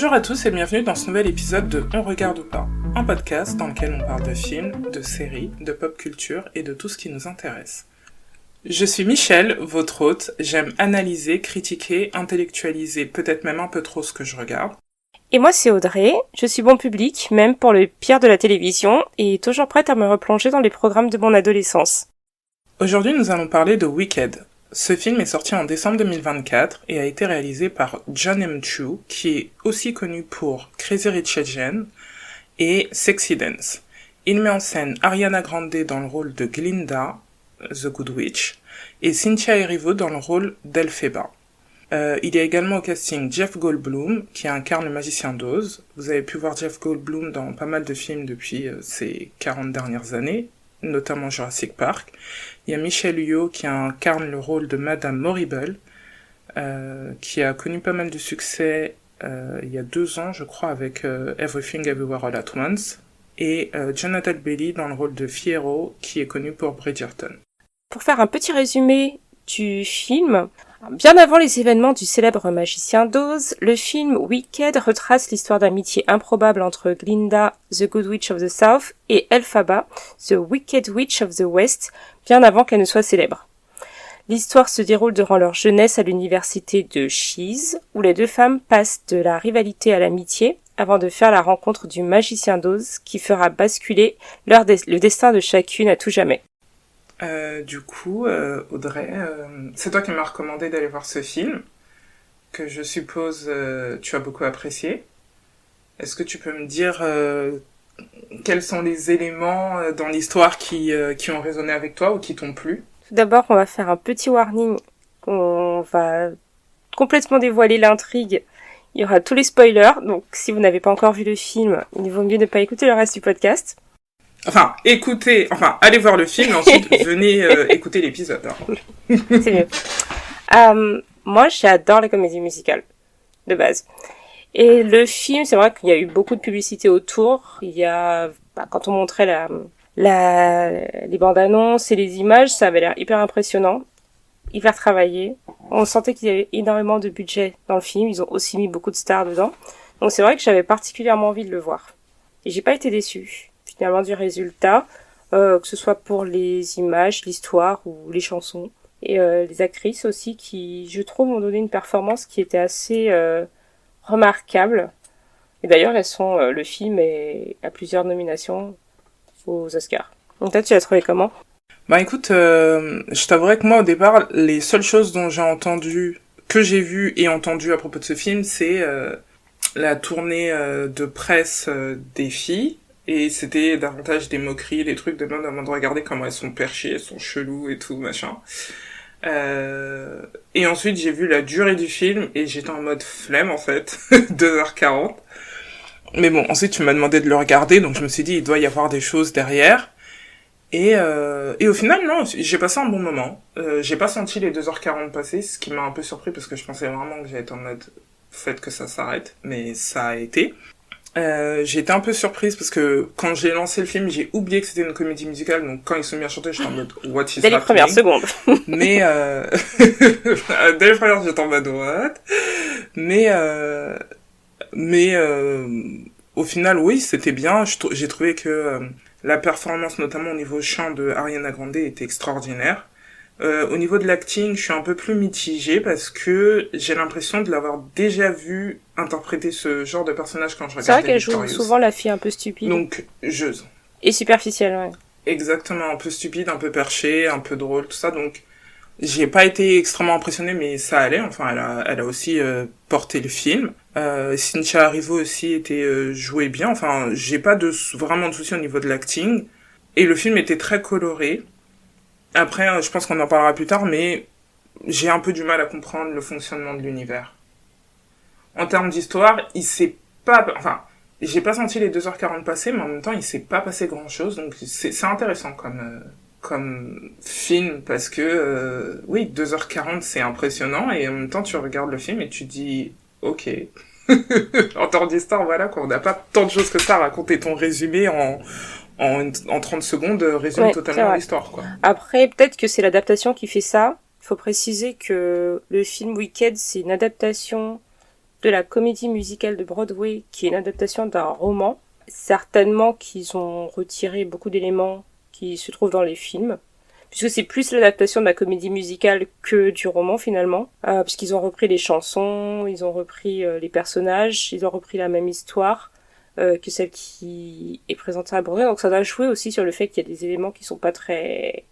Bonjour à tous et bienvenue dans ce nouvel épisode de On regarde ou pas, un podcast dans lequel on parle de films, de séries, de pop culture et de tout ce qui nous intéresse. Je suis Michel, votre hôte, j'aime analyser, critiquer, intellectualiser, peut-être même un peu trop ce que je regarde. Et moi c'est Audrey, je suis bon public, même pour le pire de la télévision, et toujours prête à me replonger dans les programmes de mon adolescence. Aujourd'hui nous allons parler de Wicked. Ce film est sorti en décembre 2024 et a été réalisé par Jon M. Chu, qui est aussi connu pour Crazy Rich Asians et Sexy Dance. Il met en scène Ariana Grande dans le rôle de Glinda, The Good Witch, et Cynthia Erivo dans le rôle d'Elphaba. Il y a également au casting Jeff Goldblum, qui incarne le magicien d'Oz. Vous avez pu voir Jeff Goldblum dans pas mal de films depuis ces 40 dernières années, notamment Jurassic Park. Il y a Michelle Yeoh qui incarne le rôle de Madame Morrible, qui a connu pas mal de succès il y a 2 ans, je crois, avec Everything Everywhere All at Once. Et Jonathan Bailey dans le rôle de Fiyero, qui est connu pour Bridgerton. Pour faire un petit résumé du film, bien avant les événements du célèbre magicien d'Oz, le film Wicked retrace l'histoire d'amitié improbable entre Glinda, The Good Witch of the South, et Elphaba, The Wicked Witch of the West, bien avant qu'elle ne soit célèbre. L'histoire se déroule durant leur jeunesse à l'université de Shees, où les deux femmes passent de la rivalité à l'amitié, avant de faire la rencontre du magicien d'Oz, qui fera basculer le destin de chacune à tout jamais. Audrey, c'est toi qui m'as recommandé d'aller voir ce film, que je suppose tu as beaucoup apprécié. Est-ce que tu peux me dire quels sont les éléments dans l'histoire qui ont résonné avec toi ou qui t'ont plu ? Tout d'abord, on va faire un petit warning. On va complètement dévoiler l'intrigue. Il y aura tous les spoilers, donc si vous n'avez pas encore vu le film, il vaut mieux ne pas écouter le reste du podcast. Allez voir le film, ensuite venez écouter l'épisode. Hein. C'est mieux. Moi, j'adore les comédies musicales, de base. Et le film, c'est vrai qu'il y a eu beaucoup de publicité autour. Il y a, quand on montrait les bandes annonces et les images, ça avait l'air hyper impressionnant, hyper travaillé. On sentait qu'il y avait énormément de budget dans le film. Ils ont aussi mis beaucoup de stars dedans. Donc c'est vrai que j'avais particulièrement envie de le voir. Et j'ai pas été déçue, finalement, du résultat, que ce soit pour les images, l'histoire ou les chansons. Et les actrices aussi qui, je trouve, ont donné une performance qui était assez remarquable. Et d'ailleurs, le film a plusieurs nominations aux Oscars. Donc toi, tu l'as trouvé comment ? Bah écoute, je t'avouerais que moi au départ, les seules choses que j'ai vues et entendues à propos de ce film, c'est la tournée de presse des filles, et c'était davantage des moqueries, des trucs de mode avant de regarder comment elles sont perchées, elles sont cheloues et tout, machin. Et ensuite j'ai vu la durée du film et j'étais en mode flemme en fait, 2h40. Mais bon, ensuite tu m'as demandé de le regarder, donc je me suis dit il doit y avoir des choses derrière. Et au final, non, j'ai passé un bon moment. J'ai pas senti les 2h40 passer, ce qui m'a un peu surpris parce que je pensais vraiment que j'allais être en mode faites que ça s'arrête, mais ça a été. J'ai été un peu surprise parce que quand j'ai lancé le film, j'ai oublié que c'était une comédie musicale, donc quand ils sont mis à chanter, j'étais en mode what is happening ? Dès les premières secondes. Mais dès les premières, j'étais en mode what ? Mais au final, oui, c'était bien. J'ai trouvé que la performance, notamment au niveau chant de Ariana Grande, était extraordinaire. Au niveau de l'acting, je suis un peu plus mitigée parce que j'ai l'impression de l'avoir déjà vu interpréter ce genre de personnage quand je regardais C'est vrai qu'elle Victorious. joue souvent la fille un peu stupide. Donc, Et superficielle, ouais. Exactement, un peu stupide, un peu perché, un peu drôle, tout ça. Donc, j'ai pas été extrêmement impressionnée, mais ça allait. Enfin, elle a aussi porté le film. Cynthia Erivo aussi jouait bien. Enfin, j'ai pas vraiment de soucis au niveau de l'acting. Et le film était très coloré. Après, je pense qu'on en parlera plus tard, mais j'ai un peu du mal à comprendre le fonctionnement de l'univers. En termes d'histoire, j'ai pas senti les 2h40 passer, mais en même temps, il s'est pas passé grand-chose. Donc, c'est intéressant comme film, parce que, 2h40, c'est impressionnant, et en même temps, tu regardes le film et tu dis, ok. En termes d'histoire, voilà, quoi, on n'a pas tant de choses que ça à raconter. Ton résumé en 30 secondes résume totalement l'histoire, quoi. Après, peut-être que c'est l'adaptation qui fait ça. Il faut préciser que le film Wicked, c'est une adaptation de la comédie musicale de Broadway, qui est une adaptation d'un roman, certainement qu'ils ont retiré beaucoup d'éléments qui se trouvent dans les films, puisque c'est plus l'adaptation de la comédie musicale que du roman finalement, puisqu'ils ont repris les chansons, ils ont repris les personnages, ils ont repris la même histoire que celle qui est présentée à Broadway, donc ça doit jouer aussi sur le fait qu'il y a des éléments qui sont pas très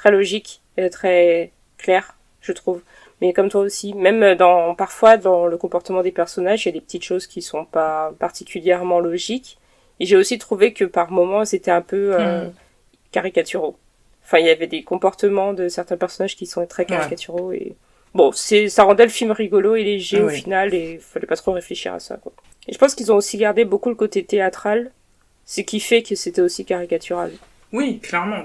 logiques et très clairs, je trouve. Mais comme toi aussi, même parfois dans le comportement des personnages, il y a des petites choses qui sont pas particulièrement logiques. Et j'ai aussi trouvé que par moments c'était un peu caricaturaux. Enfin, il y avait des comportements de certains personnages qui sont très caricaturaux et bon, ça rendait le film rigolo et léger au final et fallait pas trop réfléchir à ça, quoi. Et je pense qu'ils ont aussi gardé beaucoup le côté théâtral, ce qui fait que c'était aussi caricatural. Oui, clairement,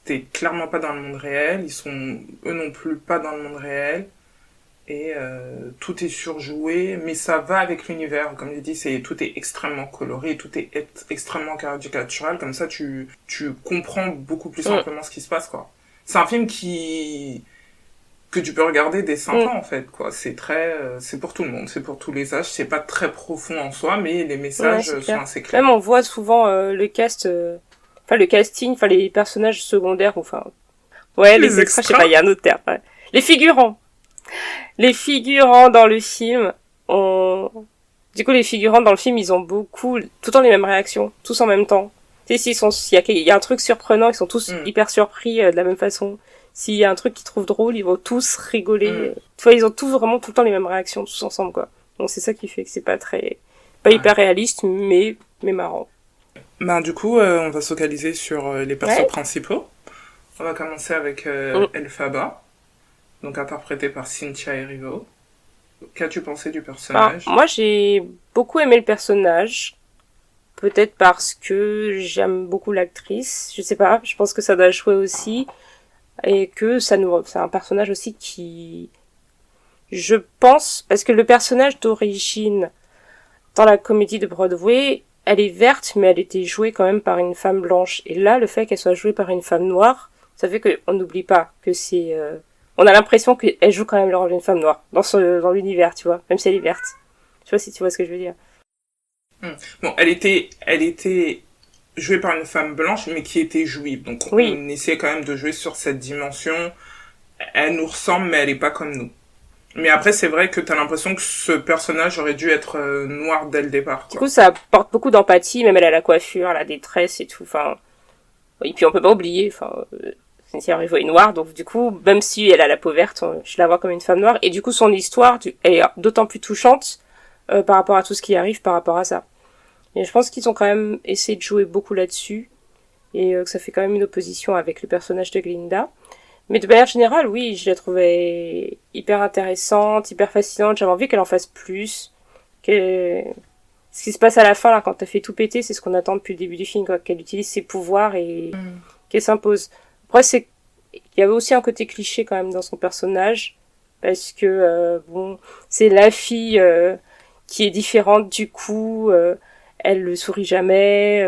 t'es clairement pas dans le monde réel, ils sont eux non plus pas dans le monde réel, et tout est surjoué, mais ça va avec l'univers, comme je dis, tout est extrêmement coloré, tout est extrêmement caricatural, comme ça tu comprends beaucoup plus simplement ce qui se passe, quoi. C'est un film que tu peux regarder dès 5 ans, en fait, quoi. C'est pour tout le monde, c'est pour tous les âges, c'est pas très profond en soi, mais les messages sont assez clairs. Même on voit souvent le casting, les personnages secondaires, les extras, je sais pas, il y a un autre terme. Ouais. Les figurants dans le film, du coup, les figurants dans le film, ils ont tout le temps les mêmes réactions, tous en même temps. Tu sais, il y a un truc surprenant, ils sont tous hyper surpris de la même façon. S'il y a un truc qu'ils trouvent drôle, ils vont tous rigoler. Tu vois, ils ont tous vraiment tout le temps les mêmes réactions, tous ensemble, quoi. Donc c'est ça qui fait que c'est pas hyper réaliste, mais marrant. Du coup, on va se focaliser sur les persos principaux. On va commencer avec Elphaba, donc interprétée par Cynthia Erivo. Qu'as-tu pensé du personnage ? Moi, j'ai beaucoup aimé le personnage. Peut-être parce que j'aime beaucoup l'actrice. Je sais pas, je pense que ça doit jouer aussi. Et que c'est un personnage aussi qui... Je pense, parce que le personnage d'origine dans la comédie de Broadway, elle est verte, mais elle était jouée quand même par une femme blanche. Et là, le fait qu'elle soit jouée par une femme noire, ça fait qu'on n'oublie pas que c'est... On a l'impression qu'elle joue quand même le rôle d'une femme noire dans l'univers, tu vois, même si elle est verte. Je sais pas si tu vois ce que je veux dire. Bon, elle était jouée par une femme blanche, mais qui était juive. Donc on essaie quand même de jouer sur cette dimension. Elle nous ressemble, mais elle est pas comme nous. Mais après, c'est vrai que t'as l'impression que ce personnage aurait dû être noir dès le départ, quoi. Du coup, ça apporte beaucoup d'empathie, même elle a la coiffure, la détresse et tout, et puis on peut pas oublier, Cynthia Erivo est noire, donc du coup, même si elle a la peau verte, je la vois comme une femme noire, et du coup, son histoire est d'autant plus touchante par rapport à tout ce qui arrive par rapport à ça. Et je pense qu'ils ont quand même essayé de jouer beaucoup là-dessus, et que ça fait quand même une opposition avec le personnage de Glinda. Mais de manière générale, oui, je la trouvais hyper intéressante, hyper fascinante. J'avais envie qu'elle en fasse plus. Ce qui se passe à la fin, là, quand elle fait tout péter, c'est ce qu'on attend depuis le début du film, quoi. Qu'elle utilise ses pouvoirs et qu'elle s'impose. Après, il y avait aussi un côté cliché quand même dans son personnage, parce que c'est la fille qui est différente du coup. Elle le sourit jamais.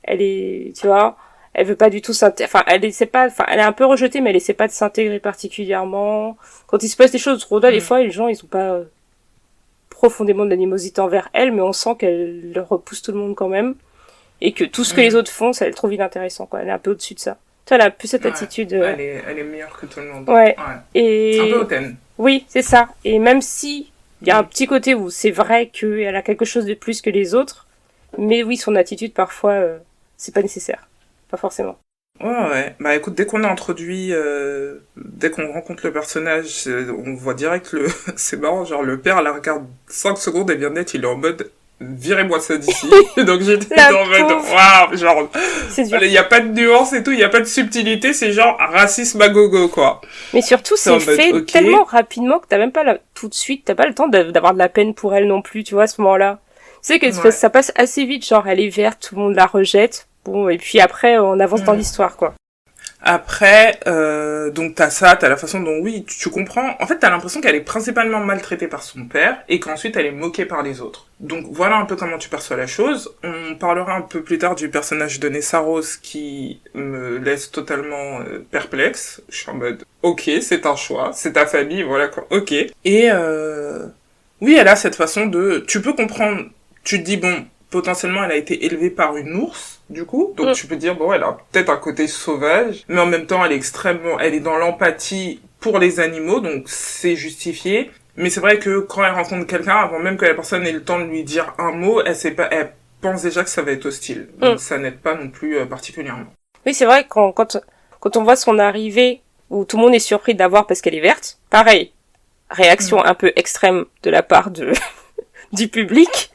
Elle est, tu vois. Elle veut pas du tout elle est un peu rejetée, mais elle essaie pas de s'intégrer particulièrement. Quand il se passe des choses trop drôles, des fois, les gens, ils ont pas profondément de l'animosité envers elle, mais on sent qu'elle leur repousse tout le monde quand même. Et que tout ce que les autres font, ça, elle trouve inintéressant, quoi. Elle est un peu au-dessus de ça. Tu vois, elle a plus cette attitude. Elle est meilleure que tout le monde. Ouais. Et... C'est un peu hautaine. Oui, c'est ça. Et même si, il y a un petit côté où c'est vrai qu'elle a quelque chose de plus que les autres, mais oui, son attitude, parfois, c'est pas nécessaire. Pas forcément. Ouais. Bah écoute, dès qu'on est introduit, dès qu'on rencontre le personnage, on voit direct c'est marrant, genre le père la regarde 5 secondes et bien net, il est en mode virez-moi ça d'ici. Donc j'étais en mode waouh, genre il y a pas de nuance et tout, il y a pas de subtilité, c'est genre racisme à gogo, quoi. Mais surtout c'est fait tellement rapidement que t'as même pas tout de suite, t'as pas le temps d'avoir de la peine pour elle non plus, tu vois, à ce moment-là. Tu sais que ça passe assez vite, genre elle est verte, tout le monde la rejette. Bon, et puis après, on avance dans l'histoire, quoi. Après, donc t'as la façon dont, oui, tu comprends. En fait, t'as l'impression qu'elle est principalement maltraitée par son père et qu'ensuite elle est moquée par les autres. Donc voilà un peu comment tu perçois la chose. On parlera un peu plus tard du personnage de Nessa Rose qui me laisse totalement perplexe. Je suis en mode, ok, c'est un choix, c'est ta famille, voilà quoi, ok. Et Oui, elle a cette façon de... Tu peux comprendre, tu te dis, bon, potentiellement, elle a été élevée par une ours, du coup. Donc, tu peux dire, bon, elle a peut-être un côté sauvage, mais en même temps, elle est extrêmement... Elle est dans l'empathie pour les animaux, donc c'est justifié. Mais c'est vrai que quand elle rencontre quelqu'un, avant même que la personne ait le temps de lui dire un mot, elle pense déjà que ça va être hostile. Donc, ça n'aide pas non plus particulièrement. Oui, c'est vrai, quand on voit son arrivée, où tout le monde est surpris de la voir parce qu'elle est verte, pareil, réaction un peu extrême de la part du public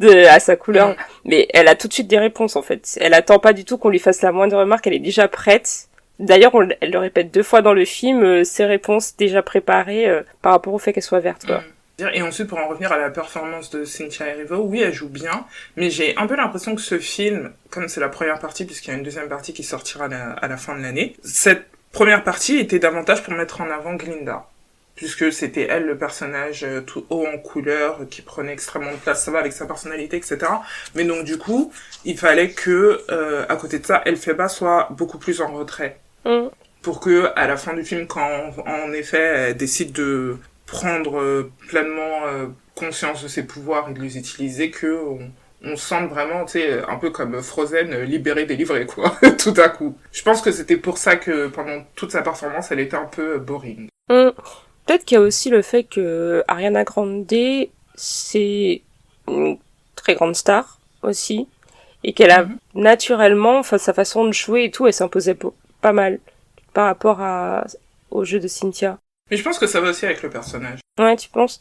à sa couleur, mais elle a tout de suite des réponses en fait. Elle attend pas du tout qu'on lui fasse la moindre remarque, elle est déjà prête. D'ailleurs, elle le répète 2 fois dans le film, ses réponses déjà préparées par rapport au fait qu'elle soit verte, quoi. Et ensuite, pour en revenir à la performance de Cynthia Erivo, oui, elle joue bien, mais j'ai un peu l'impression que ce film, comme c'est la première partie, puisqu'il y a une deuxième partie qui sortira à la fin de l'année, cette première partie était davantage pour mettre en avant Glinda. Puisque c'était elle le personnage tout haut en couleur, qui prenait extrêmement de place, ça va avec sa personnalité, etc. Mais donc du coup, il fallait que, à côté de ça, Elphaba soit beaucoup plus en retrait. Pour que, à la fin du film, quand en effet elle décide de prendre pleinement conscience de ses pouvoirs et de les utiliser, que on sente vraiment, tu sais, un peu comme Frozen, libérée, délivrée, quoi, tout à coup. Je pense que c'était pour ça que pendant toute sa performance, elle était un peu boring. Peut-être qu'il y a aussi le fait que Ariana Grande, c'est une très grande star aussi, et qu'elle a naturellement, enfin sa façon de jouer et tout, elle s'imposait pas mal par rapport au jeu de Cynthia. Mais je pense que ça va aussi avec le personnage. Ouais, tu penses?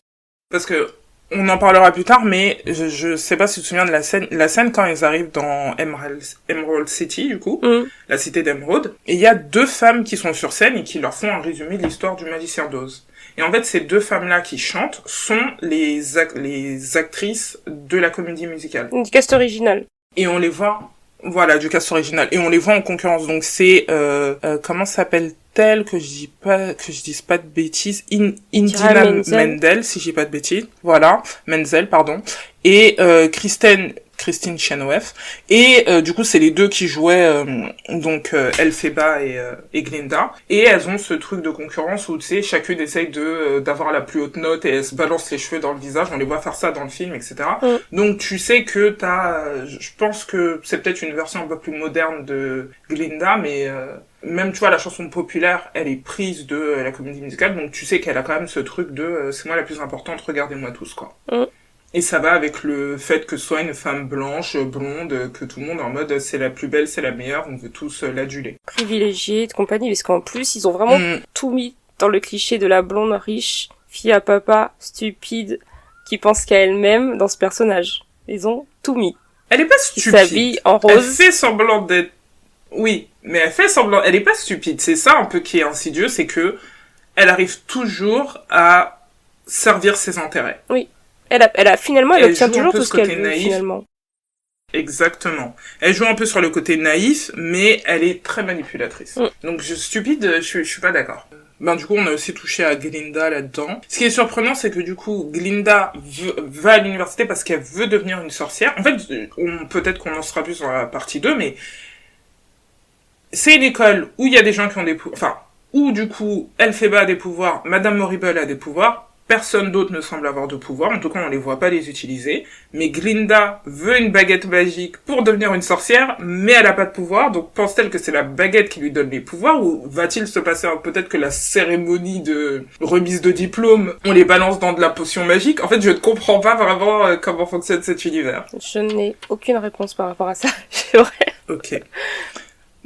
Parce que on en parlera plus tard, mais je sais pas si tu te souviens de la scène quand ils arrivent dans Emerald City, du coup, la cité d'Emerald, et il y a 2 femmes qui sont sur scène et qui leur font un résumé de l'histoire du Magicien d'Oz. Et en fait, ces 2 femmes-là qui chantent sont les actrices de la comédie musicale. Du cast original. Et on les voit, voilà, du cast original. Et on les voit en concurrence. Donc c'est, comment s'appelle-t-elle, que je dise pas de bêtises, Indina Menzel, si j'ai pas de bêtises. Voilà, Menzel, pardon. Et, Christine Chenoweth. Et du coup, c'est les 2 qui jouaient donc Elphaba et Glinda. Et elles ont ce truc de concurrence où, tu sais, chacune essaye d'avoir la plus haute note et elles se balancent les cheveux dans le visage. On les voit faire ça dans le film, etc. Donc tu sais que je pense que c'est peut-être une version un peu plus moderne de Glinda, mais même, tu vois, la chanson populaire, elle est prise de la comédie musicale, donc tu sais qu'elle a quand même ce truc de c'est moi la plus importante, regardez-moi tous, quoi. Et ça va avec le fait que ce soit une femme blanche, blonde, que tout le monde est en mode c'est la plus belle, c'est la meilleure, on veut tous l'aduler. Privilégiée de compagnie, parce qu'en plus, ils ont vraiment tout mis dans le cliché de la blonde riche, fille à papa, stupide, qui pense qu'à elle-même dans ce personnage. Ils ont tout mis. Elle est pas stupide. Elle s'habille en rose. Elle fait semblant d'être... Oui, mais elle fait semblant... Elle est pas stupide. C'est ça un peu qui est insidieux, c'est que elle arrive toujours à servir ses intérêts. Oui. Elle obtient toujours tout ce qu'elle veut, finalement. Exactement. Elle joue un peu sur le côté naïf, mais elle est très manipulatrice. Donc, stupide, je suis pas d'accord. Ben, du coup, on a aussi touché à Glinda là-dedans. Ce qui est surprenant, c'est que du coup, Glinda va à l'université parce qu'elle veut devenir une sorcière. En fait, peut-être qu'on en sera plus dans la partie 2, mais c'est une école où il y a des gens qui ont des pouvoirs, enfin, où du coup, Elphaba a des pouvoirs, Madame Morrible a des pouvoirs, personne d'autre ne semble avoir de pouvoir, en tout cas on les voit pas les utiliser, mais Glinda veut une baguette magique pour devenir une sorcière, mais elle a pas de pouvoir, donc pense-t-elle que c'est la baguette qui lui donne les pouvoirs, ou va-t-il se passer peut-être que la cérémonie de remise de diplôme, on les balance dans de la potion magique? En fait, je ne comprends pas vraiment comment fonctionne cet univers. Je n'ai aucune réponse par rapport à ça, c'est vrai.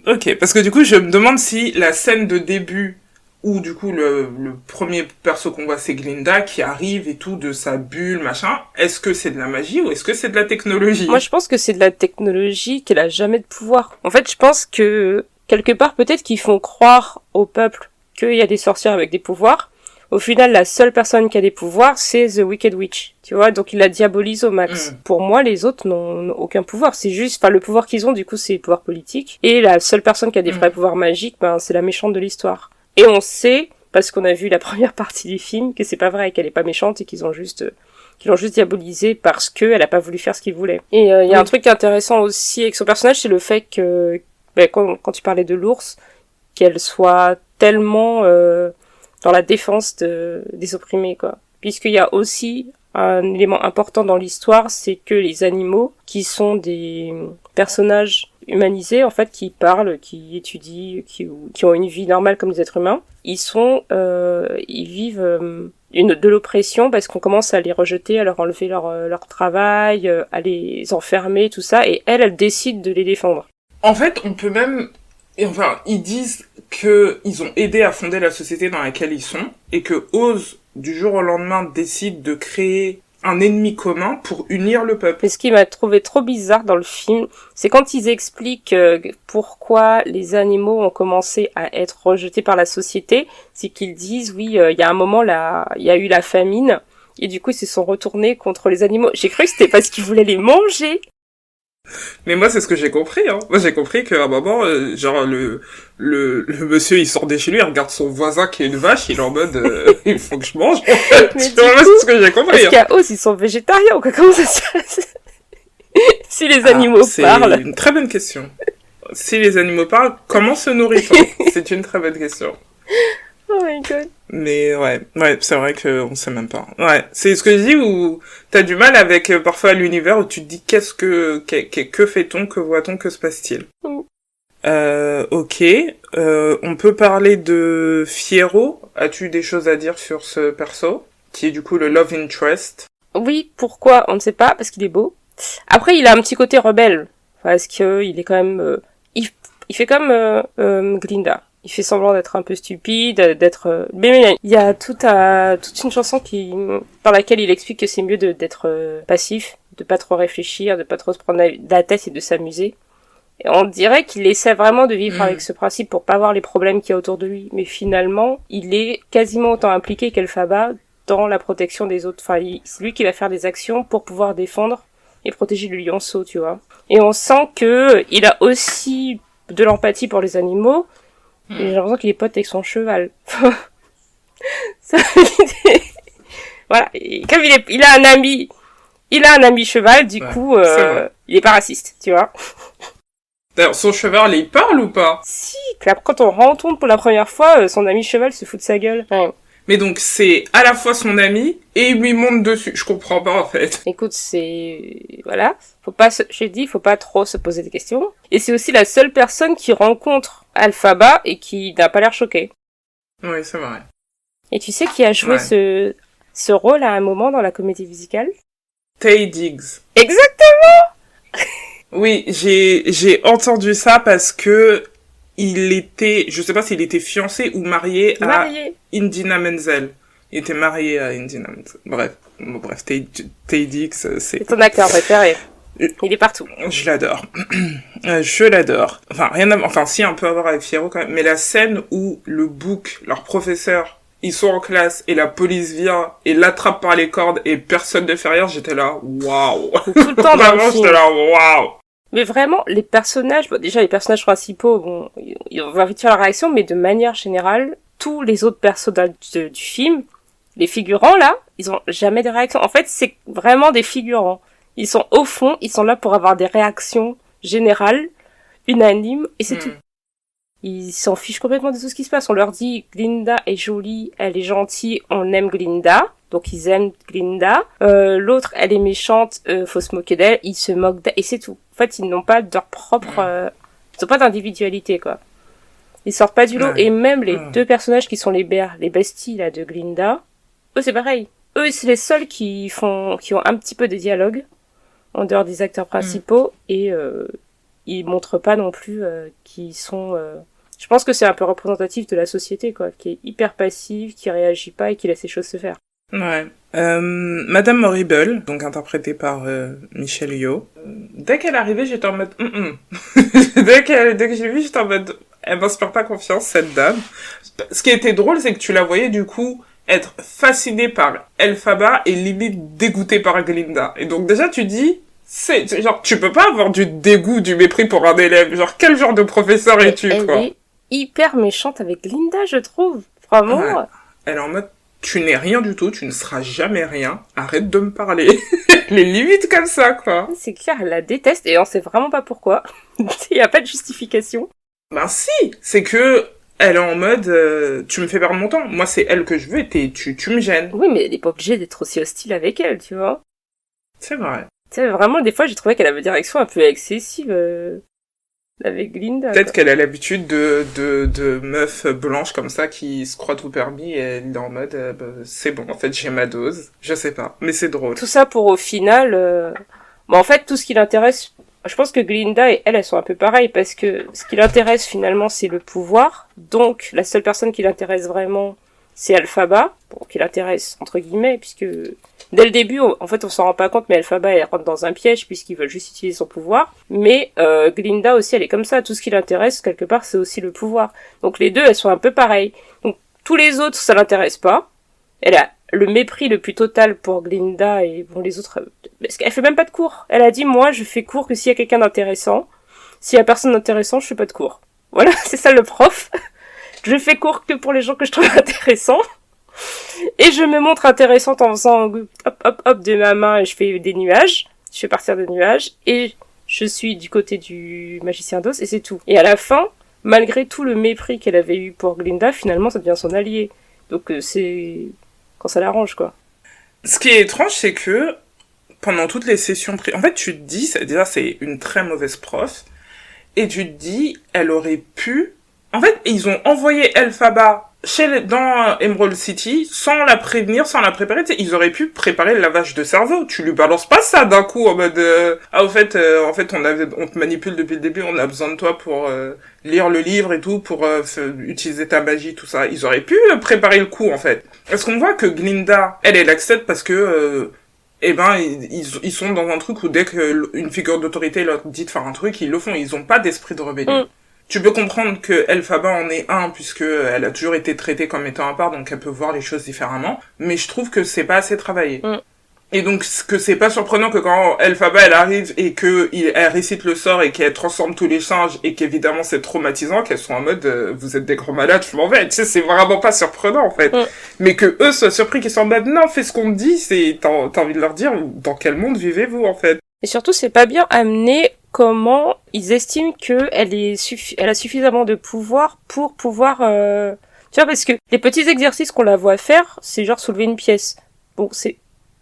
Ok, parce que du coup je me demande si la scène de début où du coup le premier perso qu'on voit c'est Glinda qui arrive et tout de sa bulle machin, est-ce que c'est de la magie ou est-ce que c'est de la technologie? Moi je pense que c'est de la technologie, qu'elle a jamais de pouvoir. En fait je pense que quelque part peut-être qu'ils font croire au peuple qu'il y a des sorcières avec des pouvoirs. Au final la seule personne qui a des pouvoirs c'est The Wicked Witch, tu vois, donc ils la diabolisent au max. Pour moi les autres n'ont aucun pouvoir, c'est juste, le pouvoir qu'ils ont du coup c'est le pouvoir politique, et la seule personne qui a des vrais pouvoirs magiques, c'est la méchante de l'histoire. Et on sait, parce qu'on a vu la première partie du film, que c'est pas vrai, qu'elle est pas méchante et qu'ils l'ont juste diabolisée parce que elle a pas voulu faire ce qu'ils voulaient. Et il y a un truc intéressant aussi avec son personnage, c'est le fait que, quand tu parlais de l'ours, qu'elle soit tellement dans la défense des opprimés, quoi. Puisqu'il y a aussi un élément important dans l'histoire, c'est que les animaux, qui sont des personnages humanisés, en fait, qui parlent, qui étudient, qui ont une vie normale comme les êtres humains, ils vivent de l'oppression parce qu'on commence à les rejeter, à leur enlever leur travail, à les enfermer, tout ça, et elle décide de les défendre. En fait, on peut même... Enfin, ils disent qu'ils ont aidé à fonder la société dans laquelle ils sont, et que Oz, du jour au lendemain, décide de créer un ennemi commun pour unir le peuple. Mais ce qui m'a trouvé trop bizarre dans le film, c'est quand ils expliquent pourquoi les animaux ont commencé à être rejetés par la société, c'est qu'ils disent, oui, il y a un moment, là, il y a eu la famine, et du coup, ils se sont retournés contre les animaux. J'ai cru que c'était parce qu'ils voulaient les manger. Mais moi, c'est ce que j'ai compris, hein. Moi, j'ai compris qu'à un moment, genre, le monsieur, il sort de chez lui, il regarde son voisin qui est une vache, il est en mode, il faut que je mange. C'est ce que j'ai compris. Est-ce qu'à Oz, ils sont végétariens ou quoi? Comment ça se passe? Si les animaux parlent. C'est une très bonne question. Si les animaux parlent, comment se nourrit-on? C'est une très bonne question. Oh my god. Mais ouais, c'est vrai qu'on sait même pas. Ouais, c'est ce que je dis où t'as du mal avec parfois l'univers où tu te dis que fait-on, que voit-on, que se passe-t-il. Ok, on peut parler de Fiyero. As-tu des choses à dire sur ce perso, qui est du coup le love interest? Oui, pourquoi? On ne sait pas, parce qu'il est beau. Après, il a un petit côté rebelle, parce que il est quand même... il fait comme Glinda. Il fait semblant d'être un peu stupide, mais il y a toute une chanson dans laquelle il explique que c'est mieux d'être passif, de pas trop réfléchir, de pas trop se prendre la tête et de s'amuser. Et on dirait qu'il essaie vraiment de vivre avec ce principe pour pas voir les problèmes qu'il y a autour de lui. Mais finalement, il est quasiment autant impliqué qu'Elphaba dans la protection des autres. Enfin, c'est lui qui va faire des actions pour pouvoir défendre et protéger le lionceau, tu vois. Et on sent que il a aussi de l'empathie pour les animaux. Et j'ai l'impression qu'il est pote avec son cheval. Voilà. Et comme il a un ami cheval, du coup, il est pas raciste, tu vois. D'ailleurs, son cheval, il parle ou pas? Si, quand on rencontre pour la première fois, son ami cheval se fout de sa gueule. Ouais. Mais donc, c'est à la fois son ami et il lui monte dessus. Je comprends pas, en fait. Écoute, voilà. Faut pas trop se poser des questions. Et c'est aussi la seule personne qui rencontre Elphaba et qui n'a pas l'air choquée. Oui, c'est vrai. Et tu sais qui a joué ce rôle à un moment dans la comédie musicale? Taye Diggs. Exactement! Oui, j'ai entendu ça parce que je sais pas s'il était fiancé ou marié à Idina Menzel. Il était marié à Idina Menzel. Bref, Taye Diggs, c'est ton acteur préféré. Il est partout. Je l'adore. Je l'adore. Enfin, si, un peu à voir avec Fiyero quand même. Mais la scène où le bouc, leur professeur, ils sont en classe et la police vient et l'attrape par les cordes et personne ne fait rien, j'étais là, waouh. Tout le temps dans le film. J'étais là, waouh. Mais vraiment, les personnages, déjà les personnages principaux, on va vite faire la réaction, mais de manière générale, tous les autres personnages du film, les figurants là, ils ont jamais de réaction. En fait, c'est vraiment des figurants. Ils sont au fond, ils sont là pour avoir des réactions générales, unanimes, et c'est tout. Ils s'en fichent complètement de tout ce qui se passe. On leur dit, Glinda est jolie, elle est gentille, on aime Glinda. Donc ils aiment Glinda. L'autre, elle est méchante, faut se moquer d'elle, ils se moquent d'elle, et c'est tout. En fait, ils n'ont pas leur propre... ils n'ont pas d'individualité, quoi. Ils sortent pas du lot, et même les deux personnages qui sont les besties, là, de Glinda, eux, c'est pareil. Eux, c'est les seuls qui ont un petit peu de dialogue, en dehors des acteurs principaux, et ils montrent pas non plus qu'ils sont... Je pense que c'est un peu représentatif de la société, quoi, qui est hyper passive, qui réagit pas et qui laisse les choses se faire. Ouais. Madame Horrible, donc interprétée par Michelle Yeoh. Dès qu'elle est arrivée, j'étais en mode... dès que j'ai vu, j'étais en mode... Elle m'inspire pas confiance, cette dame. Ce qui était drôle, c'est que tu la voyais, du coup, être fascinée par Elphaba et limite dégoûtée par Glinda. Et donc déjà, tu dis... genre, tu peux pas avoir du dégoût, du mépris pour un élève. Genre, quel genre de professeur es-tu, quoi? Elle est hyper méchante avec Glinda, je trouve. Vraiment. Ouais. Elle est en mode... Tu n'es rien du tout, tu ne seras jamais rien, arrête de me parler. Les limites comme ça, quoi. C'est clair, elle la déteste et on sait vraiment pas pourquoi. Il y a pas de justification. Ben si, c'est que elle est en mode, tu me fais perdre mon temps. Moi, c'est elle que je veux et tu me gênes. Oui, mais elle est pas obligée d'être aussi hostile avec elle, tu vois. C'est vrai. Tu sais, vraiment, des fois, j'ai trouvé qu'elle avait une direction un peu excessive avec Glinda. Peut-être qu'elle a l'habitude de meufs blanches comme ça qui se croient tout permis et elle est en mode, c'est bon, en fait, j'ai ma dose. Je sais pas, mais c'est drôle. Tout ça pour au final... en fait, tout ce qui l'intéresse... Je pense que Glinda et elle, elles sont un peu pareilles parce que ce qui l'intéresse finalement, c'est le pouvoir. Donc, la seule personne qui l'intéresse vraiment, c'est Elphaba. Bon, qui l'intéresse, entre guillemets, puisque... Dès le début, en fait, on s'en rend pas compte, mais Elphaba, elle rentre dans un piège puisqu'ils veulent juste utiliser son pouvoir. Mais Glinda aussi, elle est comme ça. Tout ce qui l'intéresse, quelque part, c'est aussi le pouvoir. Donc les deux, elles sont un peu pareilles. Donc tous les autres, ça l'intéresse pas. Elle a le mépris le plus total pour Glinda et bon les autres... Parce qu'elle fait même pas de cours. Elle a dit, moi, je fais cours que s'il y a quelqu'un d'intéressant. S'il y a personne d'intéressant, je fais pas de cours. Voilà, c'est ça le prof. Je fais cours que pour les gens que je trouve intéressants. Et je me montre intéressante en faisant hop hop hop de ma main et je fais des nuages. Je fais partir des nuages et je suis du côté du magicien d'Oz et c'est tout. Et à la fin, malgré tout le mépris qu'elle avait eu pour Glinda, finalement ça devient son allié. Donc c'est quand ça l'arrange quoi. Ce qui est étrange, c'est que pendant toutes les sessions en fait tu te dis, déjà c'est une très mauvaise prof et tu te dis, elle aurait pu... En fait, ils ont envoyé Elphaba dans Emerald City, sans la prévenir, sans la préparer, tu sais, ils auraient pu préparer le lavage de cerveau. Tu lui balances pas ça d'un coup en mode en fait on te manipule depuis le début, on a besoin de toi pour lire le livre et tout, pour utiliser ta magie, tout ça. Ils auraient pu préparer le coup en fait. Est-ce qu'on voit que Glinda, elle accepte parce que ils sont dans un truc où dès qu'une figure d'autorité leur dit de faire un truc, ils le font. Ils ont pas d'esprit de rébellion. Tu peux comprendre que Elphaba en est un, puisque elle a toujours été traitée comme étant à part, donc elle peut voir les choses différemment. Mais je trouve que c'est pas assez travaillé. Et donc, que c'est pas surprenant que quand Elphaba, elle arrive et elle récite le sort et qu'elle transforme tous les singes et qu'évidemment c'est traumatisant, qu'elles sont en mode, vous êtes des grands malades, je m'en vais. Tu sais, c'est vraiment pas surprenant, en fait. Mais que eux soient surpris, qu'ils sont en mode, non, fais ce qu'on te dit, t'as envie de leur dire, dans quel monde vivez-vous, en fait? Et surtout, c'est pas bien amené comment ils estiment que elle a suffisamment de pouvoir pour pouvoir... Tu vois, parce que les petits exercices qu'on la voit faire, c'est genre soulever une pièce. Bon, c'est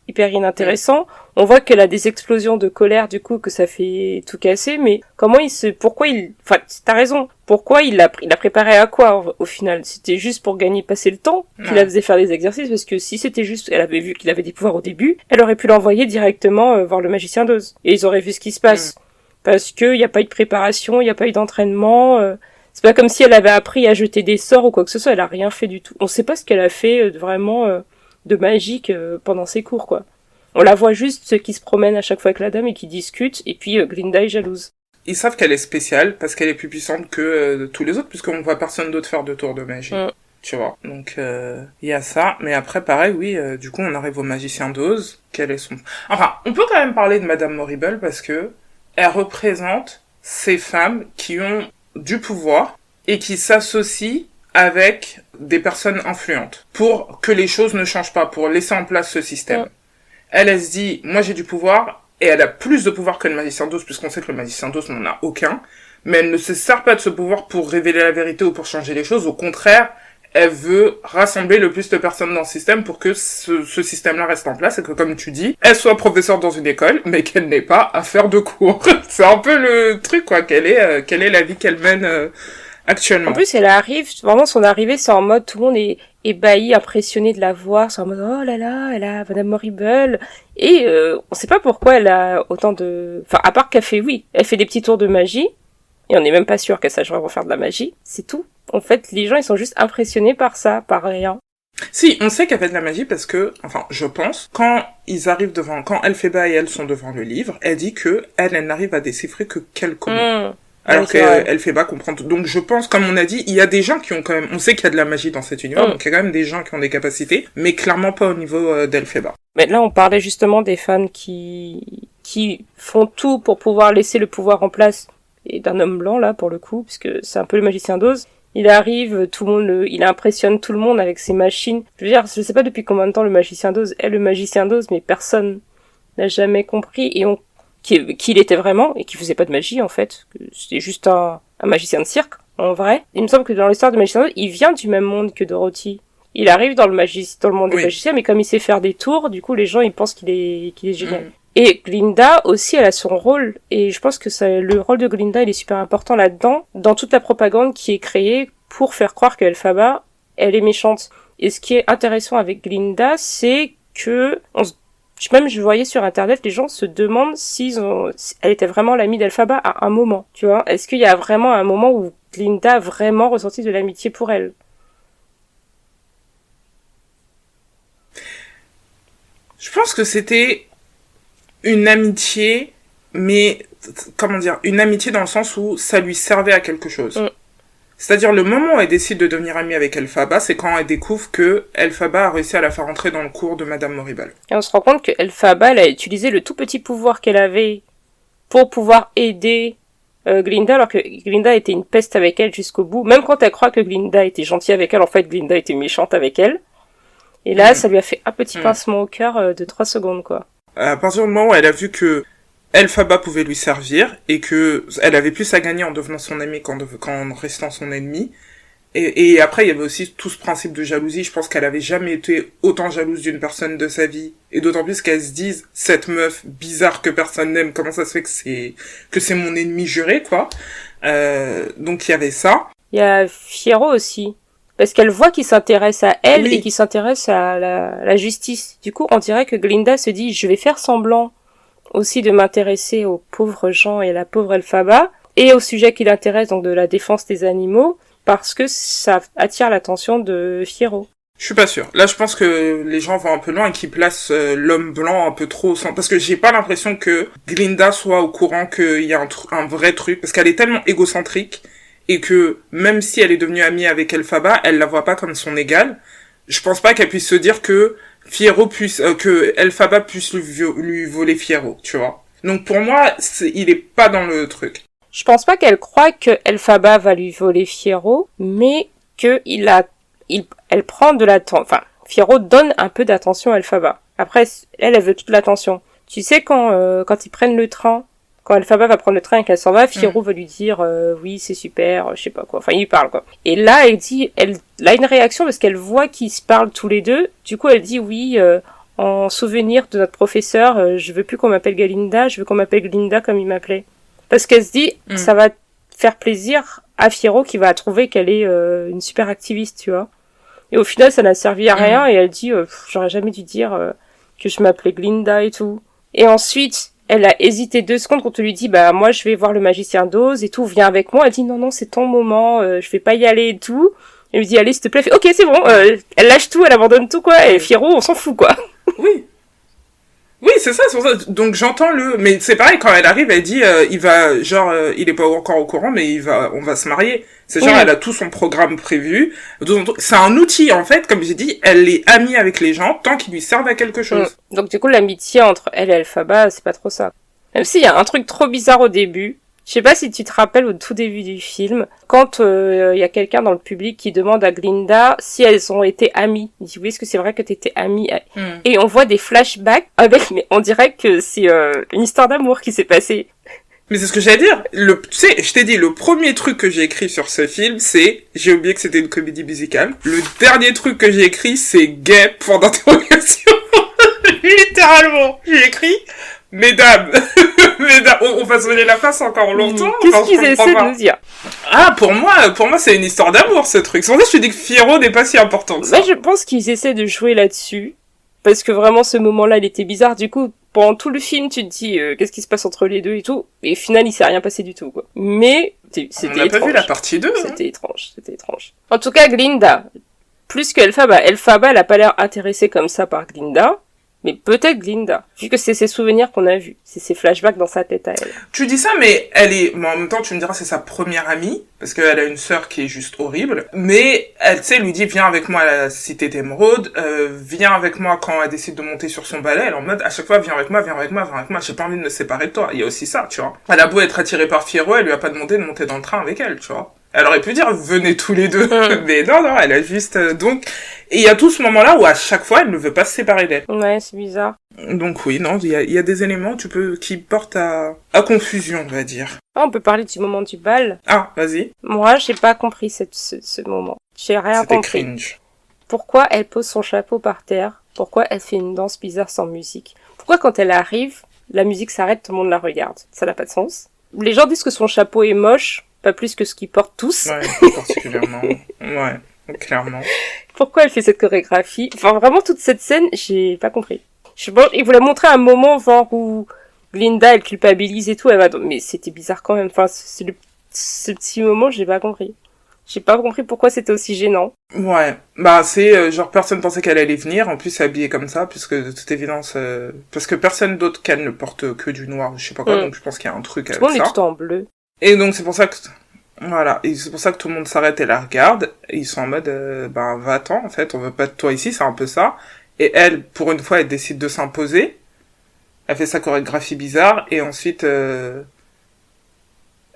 hyper inintéressant. On voit qu'elle a des explosions de colère, du coup, que ça fait tout casser, mais enfin, t'as raison. Pourquoi il l'a préparé à quoi, au final? C'était juste pour passer le temps qu'il la faisait faire des exercices, parce que si c'était juste, elle avait vu qu'il avait des pouvoirs au début, elle aurait pu l'envoyer directement voir le magicien d'Oz. Et ils auraient vu ce qui se passe. Parce que y a pas eu de préparation, y a pas eu d'entraînement, c'est pas comme si elle avait appris à jeter des sorts ou quoi que ce soit, elle a rien fait du tout. On sait pas ce qu'elle a fait vraiment de magique pendant ses cours, quoi. On la voit juste qui se promène à chaque fois avec la dame et qui discute, et puis Glinda est jalouse. Ils savent qu'elle est spéciale parce qu'elle est plus puissante que tous les autres, puisqu'on voit personne d'autre faire de tour de magie. Tu vois. Donc, il y a ça. Mais après, pareil, oui, du coup, on arrive au magicien d'Oz. Quel est son... Enfin, on peut quand même parler de Madame Morrible parce que elle représente ces femmes qui ont du pouvoir et qui s'associent avec des personnes influentes pour que les choses ne changent pas, pour laisser en place ce système. Elle se dit, moi j'ai du pouvoir, et elle a plus de pouvoir que le magicien d'Oz, puisqu'on sait que le magicien d'Oz n'en a aucun, mais elle ne se sert pas de ce pouvoir pour révéler la vérité ou pour changer les choses, au contraire, elle veut rassembler le plus de personnes dans le système pour que ce système-là reste en place et que, comme tu dis, elle soit professeure dans une école, mais qu'elle n'ait pas à faire de cours. C'est un peu le truc, quoi. Quelle est la vie qu'elle mène actuellement. En plus, elle arrive, vraiment, son arrivée, c'est en mode, tout le monde est ébahi, impressionné de la voir, c'est en mode, oh là là, elle a Madame Morrible. Et on sait pas pourquoi elle a autant de... Enfin, à part qu'elle fait, elle fait des petits tours de magie, et on n'est même pas sûr qu'elle sache vraiment faire de la magie, c'est tout. En fait, les gens, ils sont juste impressionnés par ça, par rien. Si, on sait qu'elle fait de la magie parce que, enfin, je pense, quand Elphaba et elle sont devant le livre, elle dit que elle n'arrive à déchiffrer que quelques mots. Alors qu'Elphaba comprend tout. Donc je pense, comme on a dit, il y a des gens qui ont quand même, on sait qu'il y a de la magie dans cet univers, donc il y a quand même des gens qui ont des capacités, mais clairement pas au niveau d'Elphaba. Mais là, on parlait justement des fans qui font tout pour pouvoir laisser le pouvoir en place, et d'un homme blanc, là, pour le coup, puisque c'est un peu le magicien d'Oz. Il arrive, tout le monde il impressionne tout le monde avec ses machines. Je veux dire, je sais pas depuis combien de temps le magicien d'Oz est le magicien d'Oz, mais personne n'a jamais compris qui il était vraiment, et qui faisait pas de magie, en fait. C'était juste un magicien de cirque. en vrai. Il me semble que dans l'histoire de Magicien d'Oz, il vient du même monde que Dorothy. Il arrive dans le monde des magiciens, mais comme il sait faire des tours, du coup, les gens, ils pensent qu'il est génial. Et Glinda aussi, elle a son rôle, et je pense que le rôle de Glinda, il est super important là-dedans, dans toute la propagande qui est créée pour faire croire qu'Elphaba, elle est méchante. Et ce qui est intéressant avec Glinda, c'est que, même je voyais sur internet, les gens se demandent si elle était vraiment l'amie d'Elphaba à un moment, tu vois. Est-ce qu'il y a vraiment un moment où Glinda a vraiment ressenti de l'amitié pour elle? Je pense que c'était une amitié, mais comment dire, une amitié dans le sens où ça lui servait à quelque chose. C'est-à-dire le moment où elle décide de devenir amie avec Elphaba, c'est quand elle découvre que Elphaba a réussi à la faire entrer dans le cours de Madame Moribel. Et on se rend compte que Elphaba, elle a utilisé le tout petit pouvoir qu'elle avait pour pouvoir aider Glinda, alors que Glinda était une peste avec elle jusqu'au bout. Même quand elle croit que Glinda était gentille avec elle, en fait Glinda était méchante avec elle. Et là, ça lui a fait un petit pincement au cœur de 3 secondes, quoi. À partir du moment où elle a vu que Elphaba pouvait lui servir et que elle avait plus à gagner en devenant son amie qu'en restant son ennemie. Et après, il y avait aussi tout ce principe de jalousie. Je pense qu'elle avait jamais été autant jalouse d'une personne de sa vie. Et d'autant plus qu'elle se dise, cette meuf bizarre que personne n'aime, comment ça se fait que c'est mon ennemi juré, quoi. Donc il y avait ça. Il y a Fiyero aussi. Parce qu'elle voit qu'il s'intéresse à elle et qu'il s'intéresse à la justice. Du coup, on dirait que Glinda se dit, je vais faire semblant aussi de m'intéresser aux pauvres gens et à la pauvre Elphaba, et au sujet qui l'intéresse, donc de la défense des animaux, parce que ça attire l'attention de Fiyero. Je suis pas sûr. Là, je pense que les gens vont un peu loin et qu'ils placent l'homme blanc un peu trop au centre. Parce que j'ai pas l'impression que Glinda soit au courant qu'il y a un vrai truc, parce qu'elle est tellement égocentrique, et que même si elle est devenue amie avec Elphaba, elle la voit pas comme son égale. Je pense pas qu'elle puisse se dire que que Elphaba puisse lui voler Fiyero, tu vois. Donc pour moi, il est pas dans le truc. Je pense pas qu'elle croit que Elphaba va lui voler Fiyero, mais que elle prend de l'attention. Enfin, Fiyero donne un peu d'attention à Elphaba. Après, elle veut toute l'attention. Tu sais quand ils prennent le train, quand Elphaba va prendre le train et qu'elle s'en va, Fiyero va lui dire oui c'est super, je sais pas quoi. Enfin il parle quoi. Et là elle a une réaction parce qu'elle voit qu'ils se parlent tous les deux. Du coup elle dit oui en souvenir de notre professeur, je veux plus qu'on m'appelle Galinda, je veux qu'on m'appelle Glinda comme il m'appelait. Parce qu'elle se dit ça va faire plaisir à Fiyero qui va trouver qu'elle est une super activiste, tu vois. Et au final ça n'a servi à rien et elle dit j'aurais jamais dû dire que je m'appelais Glinda et tout. Et ensuite elle a hésité 2 secondes quand on lui dit bah moi je vais voir le magicien d'Oz et tout, viens avec moi. Elle dit non c'est ton moment, je vais pas y aller et tout. Elle lui dit allez s'il te plaît. Elle fait, ok c'est bon. Elle lâche tout, elle abandonne tout quoi. Et Fiyero on s'en fout quoi. Oui, c'est ça, c'est pour ça. Donc j'entends mais c'est pareil quand elle arrive, elle dit il est pas encore au courant mais on va se marier. C'est genre elle a tout son programme prévu. C'est un outil en fait, comme j'ai dit, elle est amie avec les gens tant qu'ils lui servent à quelque chose. Donc du coup l'amitié entre elle et Elphaba, c'est pas trop ça. Même s'il y a un truc trop bizarre au début. Je sais pas si tu te rappelles au tout début du film, quand y a quelqu'un dans le public qui demande à Glinda si elles ont été amies. Il dit oui, est-ce que c'est vrai que t'étais amie? Et on voit des flashbacks mais on dirait que c'est une histoire d'amour qui s'est passée. Mais c'est ce que j'allais dire. Tu sais, je t'ai dit, le premier truc que j'ai écrit sur ce film, j'ai oublié que c'était une comédie musicale. Le dernier truc que j'ai écrit, c'est gay, point d'interrogation. Littéralement. J'ai écrit, mesdames, on va se donner la face encore longtemps. Qu'est-ce qu'ils essaient de nous dire? Ah, pour moi, c'est une histoire d'amour, ce truc. C'est pour ça que je te dis que Fiyero n'est pas si important que ça. Mais je pense qu'ils essaient de jouer là-dessus. Parce que vraiment, ce moment-là, il était bizarre. Du coup, pendant tout le film, tu te dis, qu'est-ce qui se passe entre les deux et tout. Et au final, il s'est rien passé du tout, quoi. Mais, c'était étrange. On n'a pas vu la partie 2. C'était étrange. En tout cas, Glinda, plus que Elphaba, elle a pas l'air intéressée comme ça par Glinda. Mais peut-être Glinda, vu que c'est ses souvenirs qu'on a vus. C'est ses flashbacks dans sa tête à elle. Tu dis ça, mais en même temps, tu me diras, c'est sa première amie, parce qu'elle a une sœur qui est juste horrible. Mais elle, tu sais, lui dit, viens avec moi à la cité d'Émeraude, viens avec moi quand elle décide de monter sur son balai. Elle est en mode, à chaque fois, viens avec moi, j'ai pas envie de me séparer de toi. Il y a aussi ça, tu vois. Elle a beau être attirée par Fiyero, elle lui a pas demandé de monter dans le train avec elle, tu vois. Elle aurait pu dire, venez tous les deux. Mais non, elle a juste... donc, et il y a tout ce moment-là où à chaque fois, elle ne veut pas se séparer d'elle. Ouais, c'est bizarre. Donc oui, non, il y a des éléments qui portent à confusion, on va dire. Ah, on peut parler du moment du bal. Ah, vas-y. Moi, j'ai pas compris ce moment. J'ai rien compris. C'était cringe. Pourquoi elle pose son chapeau par terre? Pourquoi elle fait une danse bizarre sans musique? Pourquoi quand elle arrive, la musique s'arrête, tout le monde la regarde? Ça n'a pas de sens. Les gens disent que son chapeau est moche, pas plus que ce qu'ils portent tous. Ouais, particulièrement. Ouais, clairement. Pourquoi elle fait cette chorégraphie? Enfin, vraiment, toute cette scène, j'ai pas compris. Il voulait montrer un moment, genre, où Glinda, elle culpabilise et tout, elle va... Mais c'était bizarre quand même. Enfin, ce petit moment, j'ai pas compris. J'ai pas compris pourquoi c'était aussi gênant. Ouais, bah c'est genre personne pensait qu'elle allait venir, en plus habillée comme ça, puisque de toute évidence, parce que personne d'autre qu'elle ne porte que du noir, je sais pas quoi, donc je pense qu'il y a un truc avec ça. Tout le monde est tout en bleu. Et donc c'est pour ça que, voilà, et c'est pour ça que tout le monde s'arrête et la regarde, et ils sont en mode, ben va-t'en en fait, on veut pas de toi ici, c'est un peu ça. Et elle, pour une fois, elle décide de s'imposer, elle fait sa chorégraphie bizarre, et ensuite...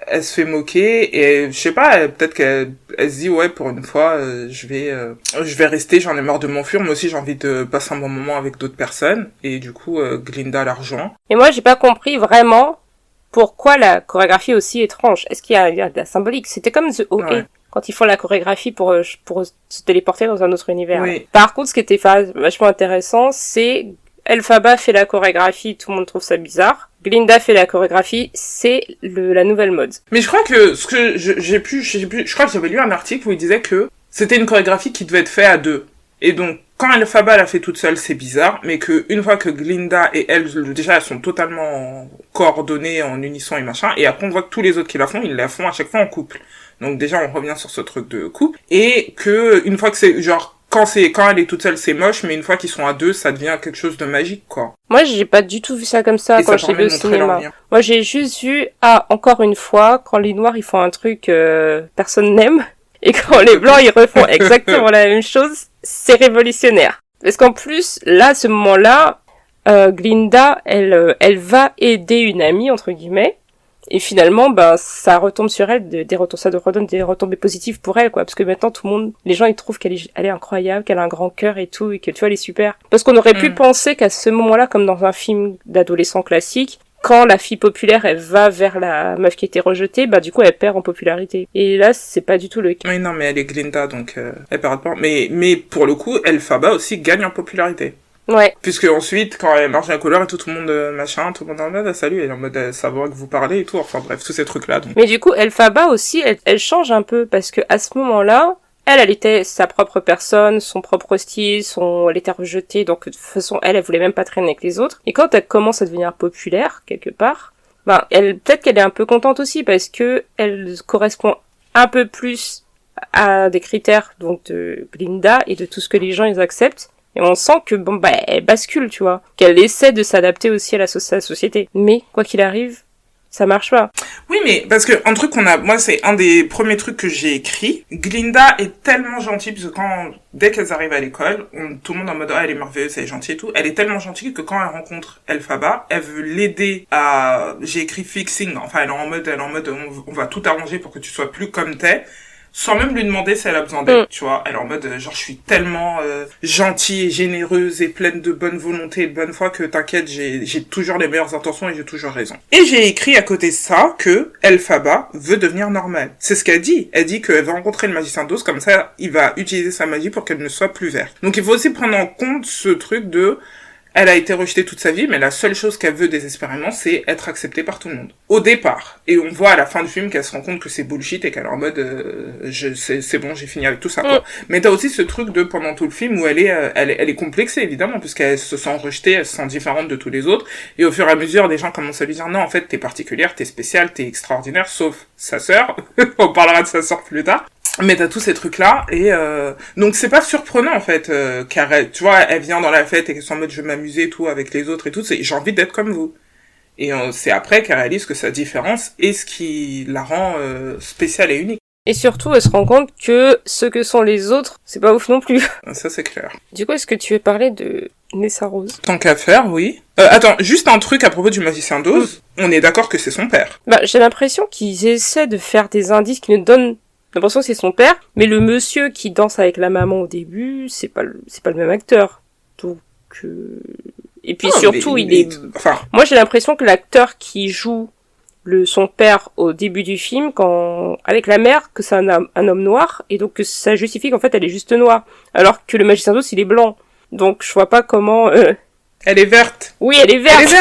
elle se fait moquer et je sais pas, peut-être qu'elle se dit ouais pour une fois je vais rester, j'en ai marre de m'enfuir, moi aussi j'ai envie de passer un bon moment avec d'autres personnes et du coup Glinda la rejoint. Et moi j'ai pas compris vraiment pourquoi la chorégraphie est aussi étrange. Est-ce qu'il y a de la symbolique? C'était comme The O.A. Ouais. Quand ils font la chorégraphie pour se téléporter dans un autre univers. Oui. Par contre, ce qui était vachement intéressant, c'est Elphaba fait la chorégraphie, tout le monde trouve ça bizarre. Glinda fait la chorégraphie, c'est la nouvelle mode. Mais je crois que ce que je crois que j'avais lu un article où il disait que c'était une chorégraphie qui devait être faite à deux. Et donc quand Elphaba l'a fait toute seule, c'est bizarre, mais que une fois que Glinda et elle déjà elles sont totalement coordonnées en unisson et machin, et après on voit que tous les autres qui la font, ils la font à chaque fois en couple. Donc déjà on revient sur ce truc de couple et que une fois que c'est genre quand elle est toute seule, c'est moche, mais une fois qu'ils sont à deux, ça devient quelque chose de magique, quoi. Moi, j'ai pas du tout vu ça comme ça quand je l'ai vu au cinéma. Moi, j'ai juste vu, encore une fois, quand les noirs, ils font un truc, personne n'aime, et quand les blancs, ils refont exactement la même chose, c'est révolutionnaire. Parce qu'en plus, là, à ce moment-là, Glinda, elle va aider une amie, entre guillemets, et finalement, ça retombe sur elle, ça redonne des retombées positives pour elle, quoi. Parce que maintenant, tout le monde, les gens, ils trouvent qu'elle est incroyable, qu'elle a un grand cœur et tout, et que tu vois, elle est super. Parce qu'on aurait pu penser qu'à ce moment-là, comme dans un film d'adolescent classique, quand la fille populaire, elle va vers la meuf qui était rejetée, du coup, elle perd en popularité. Et là, c'est pas du tout le cas. Oui, non, mais elle est Glinda, donc, elle perd pas. Mais pour le coup, Elphaba aussi gagne en popularité. Ouais. Puisque ensuite, quand elle marche à la couleur et tout le monde machin, tout le monde en mode salut, elle est en mode savoir que vous parlez et tout, enfin bref, tous ces trucs-là. Donc. Mais du coup, Elphaba aussi, elle change un peu, parce que à ce moment-là, elle était sa propre personne, son propre style, elle était rejetée, donc de toute façon, elle voulait même pas traîner avec les autres. Et quand elle commence à devenir populaire, quelque part, peut-être qu'elle est un peu contente aussi, parce que elle correspond un peu plus à des critères, donc de Glinda et de tout ce que les gens, ils acceptent. Et on sent que, elle bascule, tu vois. Qu'elle essaie de s'adapter aussi à la société. Mais, quoi qu'il arrive, ça marche pas. Oui, mais parce que un truc moi c'est un des premiers trucs que j'ai écrit. Glinda est tellement gentille, parce que dès qu'elles arrivent à l'école, tout le monde est en mode, elle est merveilleuse, elle est gentille et tout. Elle est tellement gentille que quand elle rencontre Elphaba, elle veut l'aider j'ai écrit fixing, enfin elle est en mode, on va tout arranger pour que tu sois plus comme t'es. Sans même lui demander si elle a besoin d'aide, tu vois. Elle est en mode, genre, je suis tellement gentille et généreuse et pleine de bonne volonté et de bonne foi que t'inquiète, j'ai toujours les meilleures intentions et j'ai toujours raison. Et j'ai écrit à côté de ça que Elphaba veut devenir normale. C'est ce qu'elle dit. Elle dit qu'elle va rencontrer le magicien d'Oz, comme ça, il va utiliser sa magie pour qu'elle ne soit plus verte. Donc il faut aussi prendre en compte ce truc de... Elle a été rejetée toute sa vie, mais la seule chose qu'elle veut désespérément, c'est être acceptée par tout le monde. Au départ. Et on voit à la fin du film qu'elle se rend compte que c'est bullshit et qu'elle est en mode, c'est bon, j'ai fini avec tout ça, quoi. Mais t'as aussi ce truc de, pendant tout le film, où elle est complexée, évidemment, puisqu'elle se sent rejetée, elle se sent différente de tous les autres. Et au fur et à mesure, des gens commencent à lui dire, non, en fait, t'es particulière, t'es spéciale, t'es extraordinaire, sauf sa sœur. On parlera de sa sœur plus tard. Mais t'as tous ces trucs-là, et donc c'est pas surprenant, en fait, car tu vois, elle vient dans la fête et qu'elle s'en mode je vais m'amuser et tout avec les autres et tout, j'ai envie d'être comme vous. Et c'est après qu'elle réalise que sa différence est ce qui la rend spéciale et unique. Et surtout, elle se rend compte que ce que sont les autres, c'est pas ouf non plus. Ça, c'est clair. Du coup, est-ce que tu veux parler de Nessa Rose? Tant qu'à faire, oui. Attends, juste un truc à propos du magicien d'Oz. On est d'accord que c'est son père. J'ai l'impression qu'ils essaient de faire des indices qui ne donnent l'impression que c'est son père, mais le monsieur qui danse avec la maman au début, c'est pas le même acteur. Donc, et puis surtout, Enfin... Moi, j'ai l'impression que l'acteur qui joue son père au début du film, avec la mère, que c'est un homme noir, et donc que ça justifie qu'en fait elle est juste noire, alors que le magicien d'Oz il est blanc. Donc je vois pas comment... Elle est verte. Oui, elle est verte.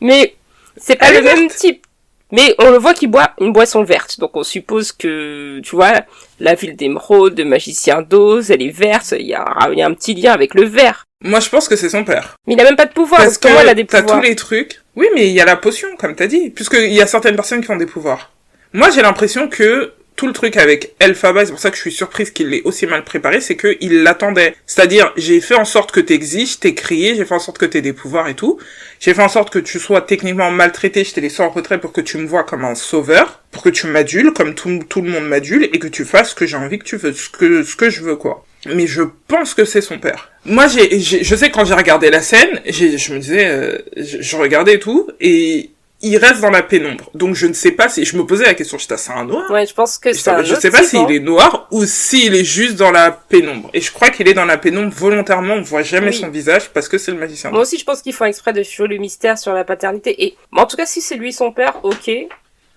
Mais c'est pas le même type. Mais on le voit qu'il boit une boisson verte, donc on suppose que, tu vois, la ville d'émeraude, de magicien d'Oz, elle est verte, il y a un petit lien avec le vert. Moi, je pense que c'est son père. Mais il a même pas de pouvoir, parce que comment il a des pouvoirs? T'as tous les trucs. Oui, mais il y a la potion, comme t'as dit. Puisqu'il y a certaines personnes qui ont des pouvoirs. Moi, j'ai l'impression que tout le truc avec Elphaba, c'est pour ça que je suis surprise qu'il l'ait aussi mal préparé, c'est qu'il l'attendait. C'est-à-dire, j'ai fait en sorte que t'existes, t'es crié, j'ai fait en sorte que t'aies des pouvoirs et tout. J'ai fait en sorte que tu sois techniquement maltraité, je t'ai laissé en retrait pour que tu me vois comme un sauveur, pour que tu m'adules, comme tout le monde m'adule, et que tu fasses ce que j'ai envie que tu veux, ce que je veux, quoi. Mais je pense que c'est son père. Moi, je sais que quand j'ai regardé la scène, je me disais, je regardais et tout, et il reste dans la pénombre. Donc je ne sais pas si, je me posais la question, c'est un noir? Ouais, je pense que c'est un Je sais pas s'il est noir ou s'il est juste dans la pénombre. Et je crois qu'il est dans la pénombre volontairement, on voit jamais son visage parce que c'est le magicien. Moi aussi, je pense qu'ils font exprès de jouer le mystère sur la paternité. Et, en tout cas, si c'est lui son père, ok.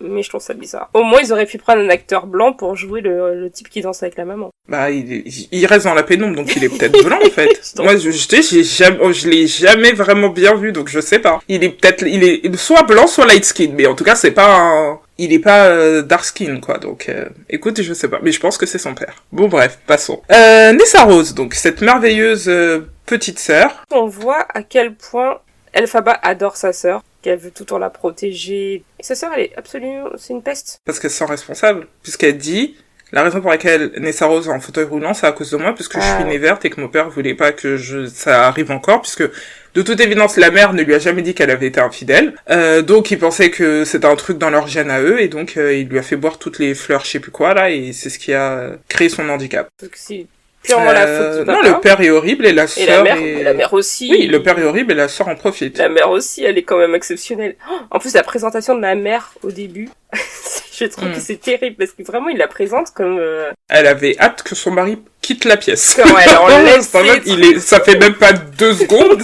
Mais je trouve ça bizarre. Au moins, ils auraient pu prendre un acteur blanc pour jouer le type qui danse avec la maman. Bah, il reste dans la pénombre, donc il est peut-être blanc, en fait. Moi, je l'ai jamais vraiment bien vu, donc je sais pas. Il est soit blanc, soit light skin, mais en tout cas, il est pas dark skin, quoi. Donc, écoute, je sais pas, mais je pense que c'est son père. Bon, bref, passons. Nessa Rose, donc cette merveilleuse petite sœur. On voit à quel point Elphaba adore sa sœur, qu'elle veut tout le temps la protéger. Et sa sœur, c'est une peste. Parce qu'elle se sent responsable, puisqu'elle dit, la raison pour laquelle Nessa Rose est en fauteuil roulant, c'est à cause de moi, puisque je suis née verte et que mon père voulait pas que ça arrive encore, puisque de toute évidence, la mère ne lui a jamais dit qu'elle avait été infidèle. Donc il pensait que c'était un truc dans leur gène à eux, et donc il lui a fait boire toutes les fleurs, je sais plus quoi, là, et c'est ce qui a créé son handicap. Donc c'est purement la faute du papa. Non, le père est horrible et la sœur la mère aussi. Oui, le père est horrible et la sœur en profite. La mère aussi, elle est quand même exceptionnelle. En plus, la présentation de la mère au début, je trouve que c'est terrible parce que vraiment, il la présente comme... Elle avait hâte que son mari quitte la pièce. Comment elle enlève ça fait même pas 2 secondes.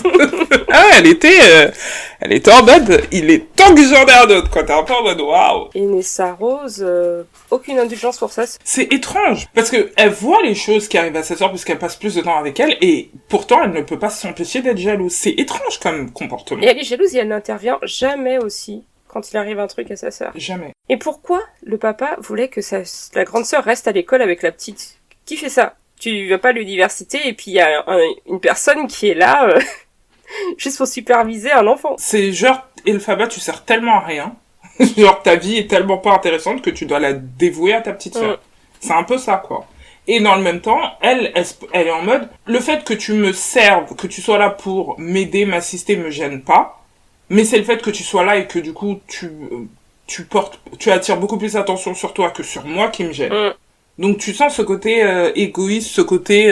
Elle était en mode, il est temps que j'en ai un autre, quoi. T'es un peu en mode, waouh. Et Nessa Rose, aucune indulgence pour ça. C'est étrange, parce que elle voit les choses qui arrivent à sa sœur puisqu'elle passe plus de temps avec elle, et pourtant elle ne peut pas s'empêcher d'être jalouse. C'est étrange comme comportement. Et elle est jalouse et elle n'intervient jamais aussi quand il arrive un truc à sa sœur. Jamais. Et pourquoi le papa voulait que la grande sœur reste à l'école avec la petite? Qui fait ça? Tu vas pas à l'université et puis il y a une personne qui est là juste pour superviser un enfant. C'est genre, Elphaba, tu sers tellement à rien. Genre, ta vie est tellement pas intéressante que tu dois la dévouer à ta petite sœur. C'est un peu ça, quoi. Et dans le même temps, elle est en mode, le fait que tu me serves, que tu sois là pour m'aider, m'assister, me gêne pas. Mais c'est le fait que tu sois là et que du coup, tu attires beaucoup plus d'attention sur toi que sur moi qui me gêne. Donc tu sens ce côté égoïste, ce côté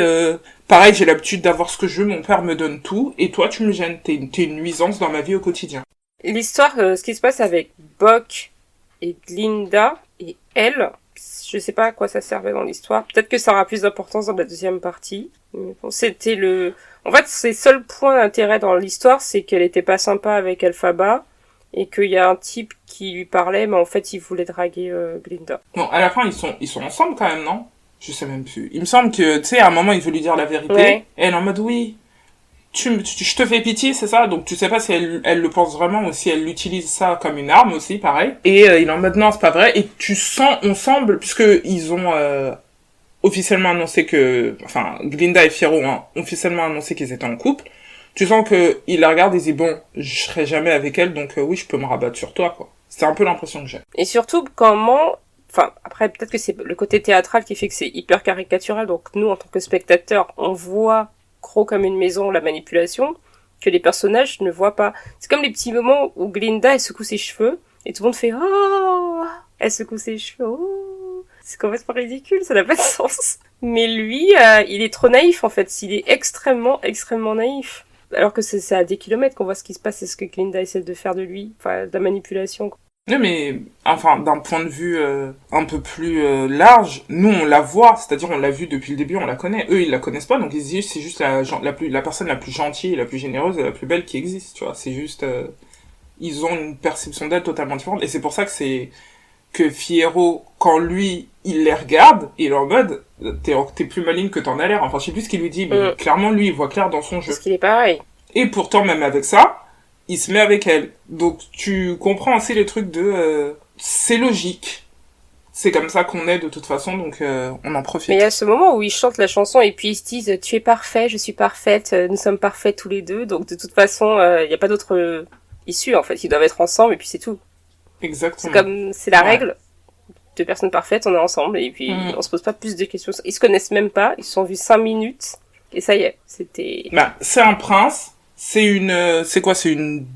pareil, j'ai l'habitude d'avoir ce que je veux, mon père me donne tout, et toi tu me gênes, t'es une nuisance dans ma vie au quotidien. L'histoire, ce qui se passe avec Boq et Glinda et elle, je sais pas à quoi ça servait dans l'histoire. Peut-être que ça aura plus d'importance dans la deuxième partie. Mais bon, en fait, ses seuls points d'intérêt dans l'histoire, c'est qu'elle était pas sympa avec Elphaba et qu'il y a un type qui lui parlait, mais en fait, il voulait draguer Glinda. Bon, à la fin, ils sont ensemble quand même, non? Je sais même plus. Il me semble que, tu sais, à un moment, il veut lui dire la vérité. Ouais. Et elle est en mode, oui, je te fais pitié, c'est ça? Donc tu sais pas si elle le pense vraiment ou si elle utilise ça comme une arme aussi, pareil. Et il est en mode, non, c'est pas vrai. Et on semble, puisque ils ont officiellement annoncé Glinda et Fiyero ont officiellement annoncé qu'ils étaient en couple. Tu sens que il la regarde et il dit, bon, je serai jamais avec elle, donc oui, je peux me rabattre sur toi, quoi. C'est un peu l'impression que j'ai. Et surtout, après, peut-être que c'est le côté théâtral qui fait que c'est hyper caricatural, donc nous, en tant que spectateurs, on voit gros comme une maison la manipulation, que les personnages ne voient pas. C'est comme les petits moments où Glinda, elle secoue ses cheveux, et tout le monde fait « Oh !» Elle secoue ses cheveux, oh !» C'est complètement ridicule, ça n'a pas de sens. Mais lui, il est trop naïf, en fait. Il est extrêmement, extrêmement naïf. Alors que c'est à des kilomètres qu'on voit ce qui se passe et ce que Glinda essaie de faire de lui. Enfin, de la manipulation. Non, mais, enfin, d'un point de vue un peu plus large, nous, on la voit, c'est-à-dire on l'a vue depuis le début, on la connaît. Eux, ils la connaissent pas, donc ils se disent c'est juste la personne la plus gentille, la plus généreuse et la plus belle qui existe, tu vois. C'est juste... ils ont une perception d'elle totalement différente, et c'est pour ça que c'est... que Fiyero, quand lui, il les regarde, il est en mode, t'es plus maligne que t'en as l'air. Enfin, je sais plus ce qu'il lui dit, mais clairement, lui, il voit clair dans son jeu. Parce qu'il est pareil. Et pourtant, même avec ça, il se met avec elle. Donc, tu comprends aussi les trucs de... c'est logique. C'est comme ça qu'on est de toute façon, donc on en profite. Mais il y a ce moment où ils chantent la chanson et puis ils se disent « Tu es parfait, je suis parfaite, nous sommes parfaits tous les deux. » Donc de toute façon, il n'y a pas d'autre issue en fait. Ils doivent être ensemble et puis c'est tout. Exactement. C'est la règle. Deux personnes parfaites, on est ensemble et puis on se pose pas plus de questions. Ils se connaissent même pas, ils se sont vus 5 minutes et ça y est, c'était... Bah, c'est un prince, c'est une... c'est quoi, c'est une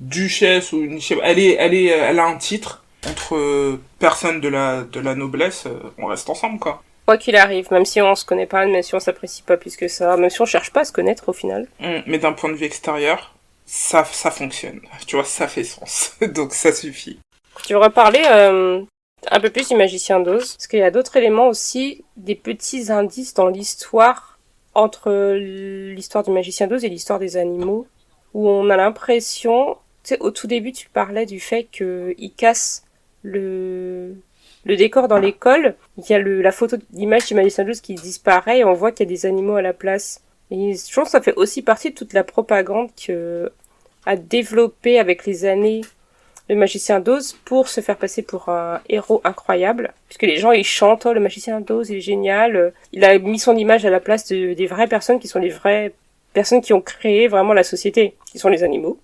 duchesse ou une... elle a un titre. Entre personnes de la noblesse, on reste ensemble, quoi. Quoi qu'il arrive, même si on se connaît pas, même si on s'apprécie pas plus que ça, même si on cherche pas à se connaître au final. Mais d'un point de vue extérieur, ça fonctionne. Tu vois, ça fait sens. Donc ça suffit. Tu veux reparler un peu plus du Magicien d'Oz, parce qu'il y a d'autres éléments aussi, des petits indices dans l'histoire, entre l'histoire du Magicien d'Oz et l'histoire des animaux, où on a l'impression, tu sais, au tout début tu parlais du fait qu'il casse le décor dans l'école, il y a la photo d'image du Magicien d'Oz qui disparaît et on voit qu'il y a des animaux à la place. Et je pense que ça fait aussi partie de toute la propagande que a développé avec les années le Magicien d'Oz pour se faire passer pour un héros incroyable. Puisque les gens ils chantent « Oh, le Magicien d'Oz il est génial ». Il a mis son image à la place des vraies personnes qui sont les vraies personnes qui ont créé vraiment la société, qui sont les animaux.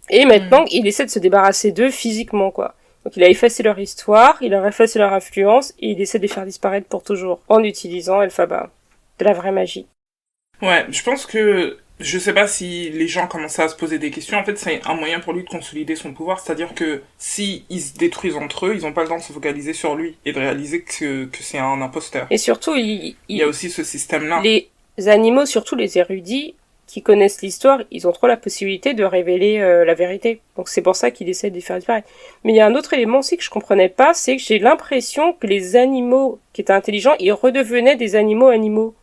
Et maintenant, il essaie de se débarrasser d'eux physiquement, quoi. Donc il a effacé leur histoire, il a effacé leur influence, et il essaie de les faire disparaître pour toujours, en utilisant Elphaba. De la vraie magie. Ouais, je pense que... Je sais pas si les gens commençaient à se poser des questions. En fait, c'est un moyen pour lui de consolider son pouvoir. C'est-à-dire que si ils se détruisent entre eux, ils ont pas le temps de se focaliser sur lui et de réaliser que c'est un imposteur. Et surtout, il y a aussi ce système-là. Les animaux, surtout les érudits, qui connaissent l'histoire, ils ont trop la possibilité de révéler la vérité. Donc c'est pour ça qu'il essaie de les faire disparaître. Mais il y a un autre élément aussi que je comprenais pas, c'est que j'ai l'impression que les animaux qui étaient intelligents, ils redevenaient des animaux.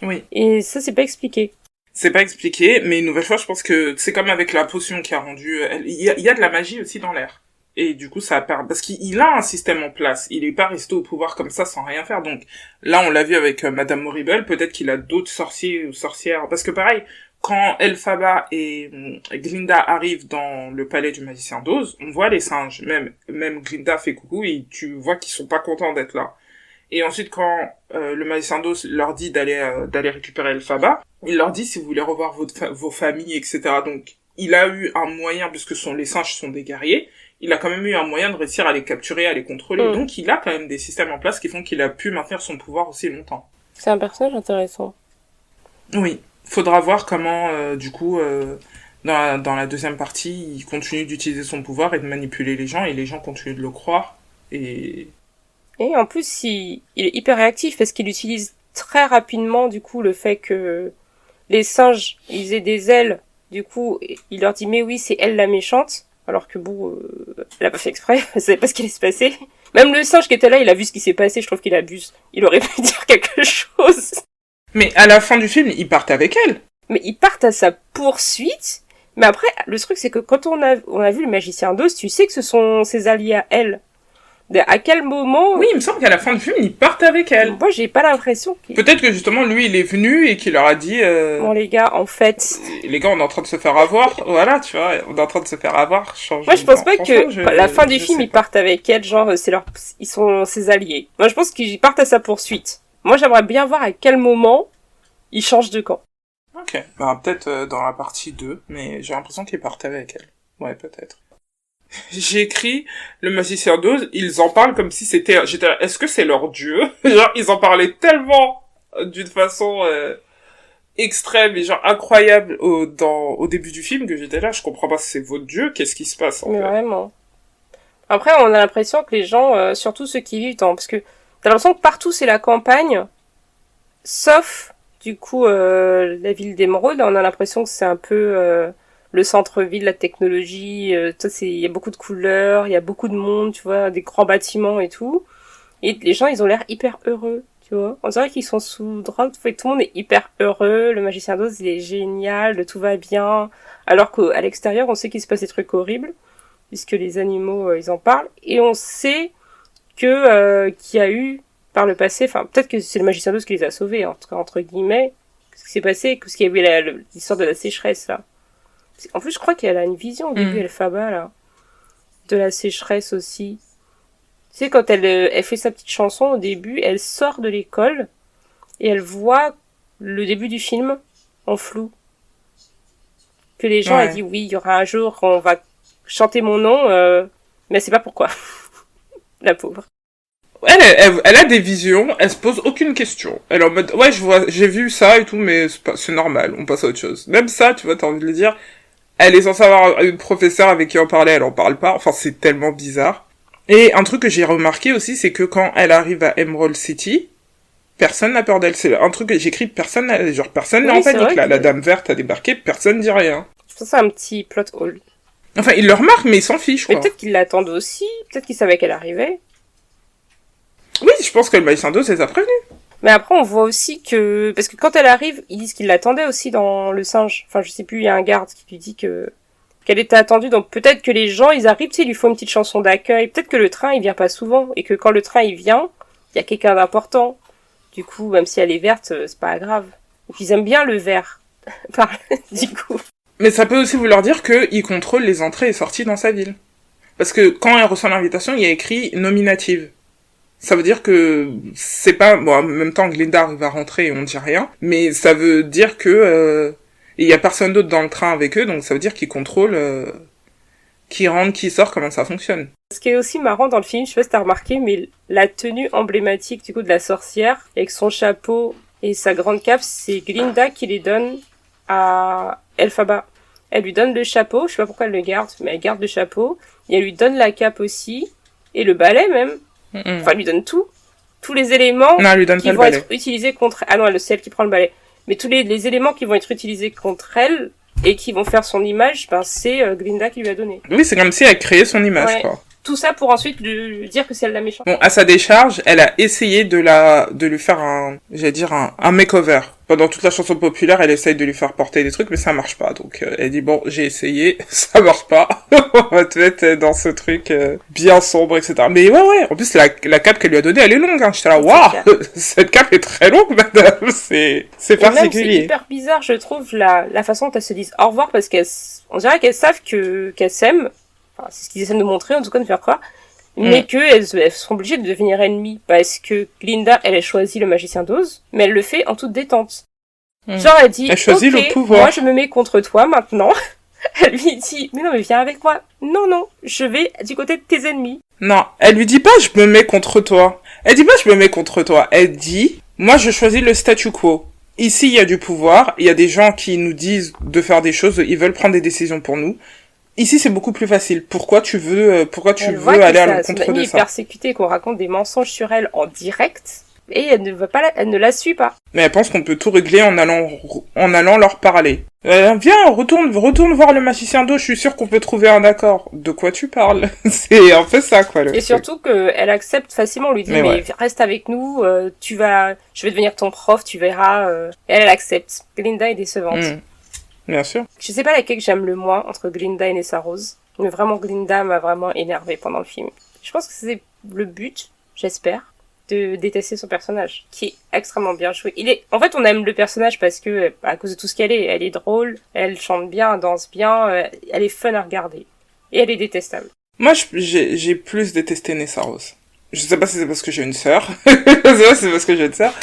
Oui. Et ça, c'est pas expliqué. C'est pas expliqué, mais une nouvelle fois, je pense que c'est comme avec la potion qui a rendu... Il y a de la magie aussi dans l'air. Et du coup, ça perd... Parce qu'il a un système en place. Il est pas resté au pouvoir comme ça sans rien faire. Donc là, on l'a vu avec Madame Moribel. Peut-être qu'il a d'autres sorciers ou sorcières. Parce que pareil, quand Elphaba et Glinda arrivent dans le palais du Magicien d'Oz, on voit les singes. Même Glinda fait coucou et tu vois qu'ils sont pas contents d'être là. Et ensuite, quand le Magicien d'Oz leur dit d'aller récupérer Elphaba, il leur dit si vous voulez revoir vos familles, etc. Donc, il a eu un moyen, puisque les singes sont des guerriers, il a quand même eu un moyen de réussir à les capturer, à les contrôler. Donc, il a quand même des systèmes en place qui font qu'il a pu maintenir son pouvoir aussi longtemps. C'est un personnage intéressant. Oui. Faudra voir comment, du coup, dans la deuxième partie, il continue d'utiliser son pouvoir et de manipuler les gens, et les gens continuent de le croire. Et en plus, il est hyper réactif parce qu'il utilise très rapidement, du coup, le fait que les singes, ils aient des ailes. Du coup, il leur dit, mais oui, c'est elle la méchante. Alors que bon, elle a pas fait exprès, elle savait pas ce qui allait se passer. Même le singe qui était là, il a vu ce qui s'est passé, je trouve qu'il abuse. Il aurait pu dire quelque chose. Mais à la fin du film, ils partent avec elle. Mais ils partent à sa poursuite. Mais après, le truc, c'est que quand on a vu le Magicien d'Oz, tu sais que ce sont ses alliés à elle. À quel moment... Oui, il me semble qu'à la fin du film, ils partent avec elle. Moi, j'ai pas l'impression Peut-être que justement, lui, il est venu et qu'il leur a dit... Bon, les gars, en fait... Les gars, on est en train de se faire avoir. Voilà, tu vois, on est en train de se faire avoir. Moi, je pense pas que la fin du film, ils partent avec elle, genre, ils sont ses alliés. Moi, je pense qu'ils partent à sa poursuite. Moi, j'aimerais bien voir à quel moment ils changent de camp. Ok, bah, peut-être dans la partie 2, mais j'ai l'impression qu'ils partent avec elle. Ouais, peut-être. J'ai écrit le Magicien d'Oz, ils en parlent comme si c'était... est-ce que c'est leur dieu? Genre, ils en parlaient tellement d'une façon extrême et genre incroyable au début du film que j'étais là, je comprends pas si c'est votre dieu, qu'est-ce qui se passe en fait. Vraiment. Après, on a l'impression que les gens, surtout ceux qui vivent parce que t'as l'impression que partout c'est la campagne, sauf du coup la ville d'Émeraude, on a l'impression que c'est un peu le centre-ville, la technologie, il y a beaucoup de couleurs, il y a beaucoup de monde, tu vois, des grands bâtiments et tout. Et les gens, ils ont l'air hyper heureux, tu vois. On dirait qu'ils sont sous drogue, tout le monde est hyper heureux, le magicien d'Oz, il est génial, tout va bien. Alors qu'à l'extérieur, on sait qu'il se passe des trucs horribles, puisque les animaux, ils en parlent. Et on sait que qu'il y a eu, par le passé, enfin, peut-être que c'est le magicien d'Oz qui les a sauvés, entre guillemets. Ce qui s'est passé, parce qu'il y avait l'histoire de la sécheresse, là. En plus, je crois qu'elle a une vision au début, Elphaba, là. De la sécheresse aussi. Tu sais, quand elle fait sa petite chanson au début, elle sort de l'école et elle voit le début du film en flou. Que les gens, elle dit oui, il y aura un jour, on va chanter mon nom, mais elle sait pas pourquoi. La pauvre. Elle a des visions, elle se pose aucune question. Elle est en mode, ouais, j'ai vu ça et tout, mais c'est normal, on passe à autre chose. Même ça, tu vois, t'as envie de le dire. Elle est censée avoir une professeure avec qui en parler, elle en parle pas. Enfin, c'est tellement bizarre. Et un truc que j'ai remarqué aussi, c'est que quand elle arrive à Emerald City, personne n'a peur d'elle. C'est un truc que j'écris, personne n'est en panique, là. La dame verte a débarqué, personne dit rien. Je pense que c'est un petit plot hole. Enfin, ils le remarquent, mais ils s'en fichent, quoi. Mais peut-être qu'ils l'attendent aussi, peut-être qu'ils savaient qu'elle arrivait. Oui, je pense que le magicien d'Oz les a prévenus. Mais après, on voit aussi que... Parce que quand elle arrive, ils disent qu'ils l'attendaient aussi dans le singe. Enfin, je sais plus, il y a un garde qui lui dit qu'elle était attendue. Donc peut-être que les gens, ils arrivent, tu sais, ils lui font une petite chanson d'accueil. Peut-être que le train, il vient pas souvent. Et que quand le train, il vient, il y a quelqu'un d'important. Du coup, même si elle est verte, c'est pas grave. Et puis ils aiment bien le vert. Du coup. Mais ça peut aussi vouloir dire qu'ils contrôlent les entrées et sorties dans sa ville. Parce que quand elle reçoit l'invitation, il y a écrit nominative. Ça veut dire que c'est pas... Bon, en même temps, Glinda va rentrer et on dit rien. Mais ça veut dire que... il y a personne d'autre dans le train avec eux, donc ça veut dire qu'ils contrôlent qui rentre, qui sort, comment ça fonctionne. Ce qui est aussi marrant dans le film, je sais pas si t'as remarqué, mais la tenue emblématique du coup de la sorcière, avec son chapeau et sa grande cape, c'est Glinda qui les donne à Elphaba. Elle lui donne le chapeau, je sais pas pourquoi elle le garde, mais elle garde le chapeau, et elle lui donne la cape aussi, et le balai même. Enfin, elle lui donne tout. Tous les éléments qui vont être utilisés contre... Ah non, c'est elle qui prend le balai. Mais tous les éléments qui vont être utilisés contre elle et qui vont faire son image, ben c'est Glinda qui lui a donné. Oui, c'est comme si elle créait son image, quoi. Tout ça pour ensuite lui dire que c'est elle la méchante. Bon, à sa décharge, elle a essayé de lui faire un makeover. Pendant toute la chanson populaire, elle essaye de lui faire porter des trucs, mais ça marche pas. Donc, elle dit, bon, j'ai essayé, ça marche pas. On va te mettre dans ce truc bien sombre, etc. Mais ouais. En plus, la cape qu'elle lui a donnée, elle est longue, hein. J'étais là, waouh, cette cape est très longue, madame. C'est particulier. C'est hyper bizarre, je trouve, la façon dont elles se disent au revoir, parce on dirait qu'elles savent qu'elles s'aiment. Enfin, c'est ce qu'ils essaient de nous montrer, en tout cas de faire croire. Mais qu'elles sont obligées de devenir ennemies. Parce que Glinda, elle a choisi le magicien d'Oz, mais elle le fait en toute détente. Genre, elle dit, elle choisit le pouvoir. Moi je me mets contre toi maintenant. Elle lui dit, mais non, mais viens avec moi. Non, je vais du côté de tes ennemis. Non, elle lui dit pas, je me mets contre toi. Elle dit pas, je me mets contre toi. Elle dit, moi je choisis le statu quo. Ici, il y a du pouvoir, il y a des gens qui nous disent de faire des choses, ils veulent prendre des décisions pour nous. Ici, c'est beaucoup plus facile. Pourquoi tu veux aller à l'encontre de ça? Elle est persécutée, qu'on raconte des mensonges sur elle en direct, et elle ne la suit pas. Mais elle pense qu'on peut tout régler en allant leur parler. Viens, retourne voir le magicien d'eau, je suis sûre qu'on peut trouver un accord. De quoi tu parles? C'est un peu ça, quoi. Et surtout qu'elle accepte facilement, on lui dit, mais reste avec nous, je vais devenir ton prof, tu verras. Et elle accepte. Glinda est décevante. Bien sûr. Je sais pas laquelle que j'aime le moins entre Glinda et Nessa Rose. Mais vraiment, Glinda m'a vraiment énervée pendant le film. Je pense que c'est le but, j'espère, de détester son personnage, qui est extrêmement bien joué. En fait, on aime le personnage parce que, à cause de tout ce qu'elle est. Elle est drôle, elle chante bien, elle danse bien, elle est fun à regarder. Et elle est détestable. Moi, j'ai plus détesté Nessa Rose. Je sais pas si c'est parce que j'ai une sœur. Je sais pas si c'est parce que j'ai une sœur.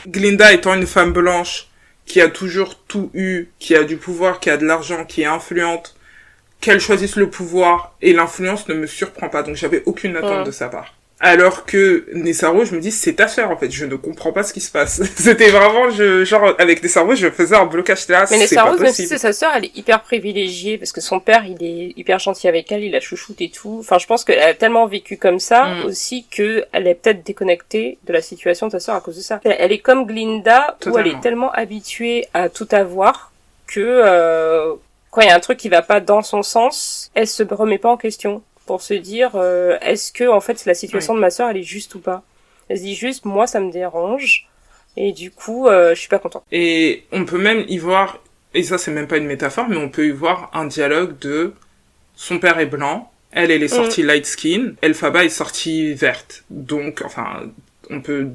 Glinda étant une femme blanche, qui a toujours tout eu, qui a du pouvoir, qui a de l'argent, qui est influente, qu'elle choisisse le pouvoir et l'influence ne me surprend pas. Donc j'avais aucune attente de sa part. Alors que Nessa Rose, je me dis, c'est ta sœur, en fait. Je ne comprends pas ce qui se passe. C'était vraiment, genre, avec Nessa Rose, je faisais un blocage là. Mais Nessa Rose, même si c'est sa sœur, elle est hyper privilégiée, parce que son père, il est hyper gentil avec elle, il la chouchoute et tout. Enfin, je pense qu'elle a tellement vécu comme ça, aussi, qu'elle est peut-être déconnectée de la situation de sa sœur à cause de ça. Elle est comme Glinda, où elle est tellement habituée à tout avoir, que, quand il y a un truc qui va pas dans son sens, elle se remet pas en question pour se dire est-ce que en fait la situation de ma sœur elle est juste ou pas. Elle se dit juste moi ça me dérange et du coup je suis pas contente. Et on peut même y voir, et ça c'est même pas une métaphore, mais on peut y voir un dialogue de son père est blanc, elle est sortie light skin, Elphaba est sortie verte. Donc enfin on peut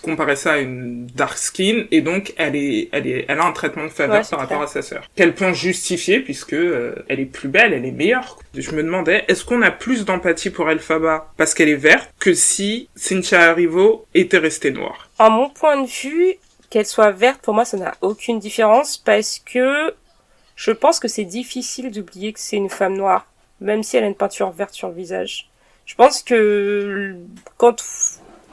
comparer ça à une dark skin, et donc elle a un traitement de faveur par rapport à sa sœur. Qu'elle peut justifier, puisque elle est plus belle, elle est meilleure. Je me demandais, est-ce qu'on a plus d'empathie pour Elphaba parce qu'elle est verte, que si Cynthia Erivo était restée noire? En mon point de vue, qu'elle soit verte, pour moi, ça n'a aucune différence, parce que je pense que c'est difficile d'oublier que c'est une femme noire, même si elle a une peinture verte sur le visage. Je pense que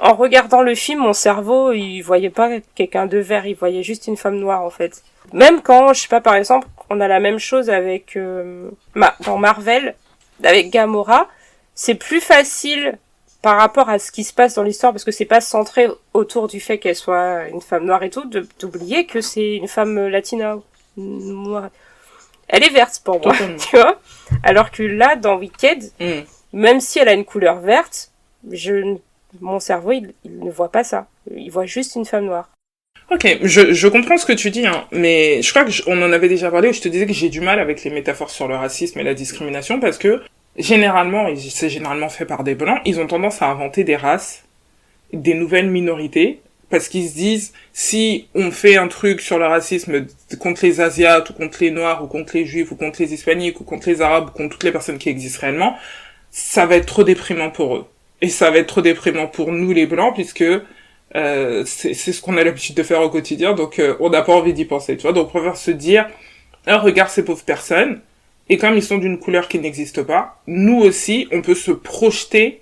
en regardant le film, mon cerveau, il voyait pas quelqu'un de vert, il voyait juste une femme noire, en fait. Même quand, je sais pas, par exemple, on a la même chose avec, dans Marvel, avec Gamora, c'est plus facile par rapport à ce qui se passe dans l'histoire, parce que c'est pas centré autour du fait qu'elle soit une femme noire et tout, d'oublier que c'est une femme latina, noire. Elle est verte pour moi, tu vois. Alors que là, dans Wicked, même si elle a une couleur verte, mon cerveau, il ne voit pas ça. Il voit juste une femme noire. Ok, je comprends ce que tu dis, hein, mais je crois on en avait déjà parlé, où je te disais que j'ai du mal avec les métaphores sur le racisme et la discrimination, parce que généralement, et c'est généralement fait par des blancs, ils ont tendance à inventer des races, des nouvelles minorités, parce qu'ils se disent, si on fait un truc sur le racisme contre les Asiates, ou contre les Noirs, ou contre les Juifs, ou contre les Hispaniques, ou contre les Arabes, ou contre toutes les personnes qui existent réellement, ça va être trop déprimant pour eux. Et ça va être trop déprimant pour nous les Blancs, puisque c'est ce qu'on a l'habitude de faire au quotidien, donc on n'a pas envie d'y penser, tu vois. Donc on préfère se dire, regarde ces pauvres personnes, et comme ils sont d'une couleur qui n'existe pas, nous aussi, on peut se projeter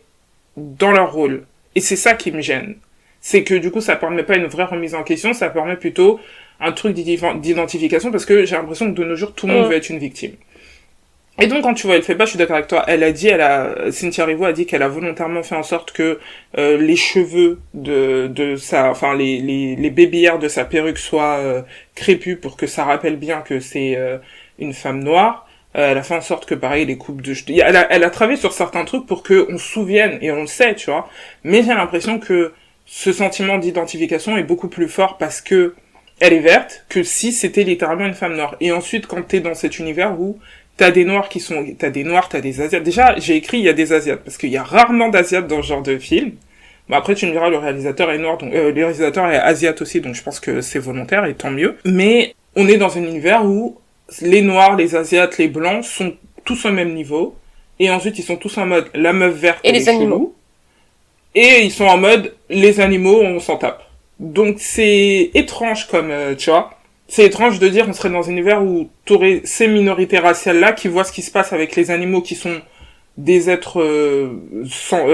dans leur rôle. Et c'est ça qui me gêne. C'est que du coup, ça permet pas une vraie remise en question, ça permet plutôt un truc d'identification, parce que j'ai l'impression que de nos jours, tout le monde veut être une victime. Et donc, quand tu vois, elle fait pas, je suis d'accord avec toi, Cynthia Erivo a dit qu'elle a volontairement fait en sorte que les cheveux les baby hairs de sa perruque soient crépus pour que ça rappelle bien que c'est une femme noire. Elle a fait en sorte que, pareil, les coupes de cheveux... Elle a travaillé sur certains trucs pour qu'on se souvienne, et on le sait, tu vois. Mais j'ai l'impression que ce sentiment d'identification est beaucoup plus fort parce que elle est verte que si c'était littéralement une femme noire. Et ensuite, quand t'es dans cet univers où t'as des noirs t'as des asiates. Déjà, j'ai écrit il y a des asiates, parce qu'il y a rarement d'asiates dans ce genre de film. Bon, après, tu me diras, le réalisateur est noir, donc, le réalisateur est asiate aussi, donc je pense que c'est volontaire, et tant mieux. Mais, on est dans un univers où les noirs, les asiates, les blancs sont tous au même niveau, et ensuite, ils sont tous en mode, la meuf verte et les animaux. Et ils sont en mode, les animaux, on s'en tape. Donc, c'est étrange comme, tu vois. C'est étrange de dire on serait dans un univers où t'aurais ces minorités raciales-là qui voient ce qui se passe avec les animaux qui sont des êtres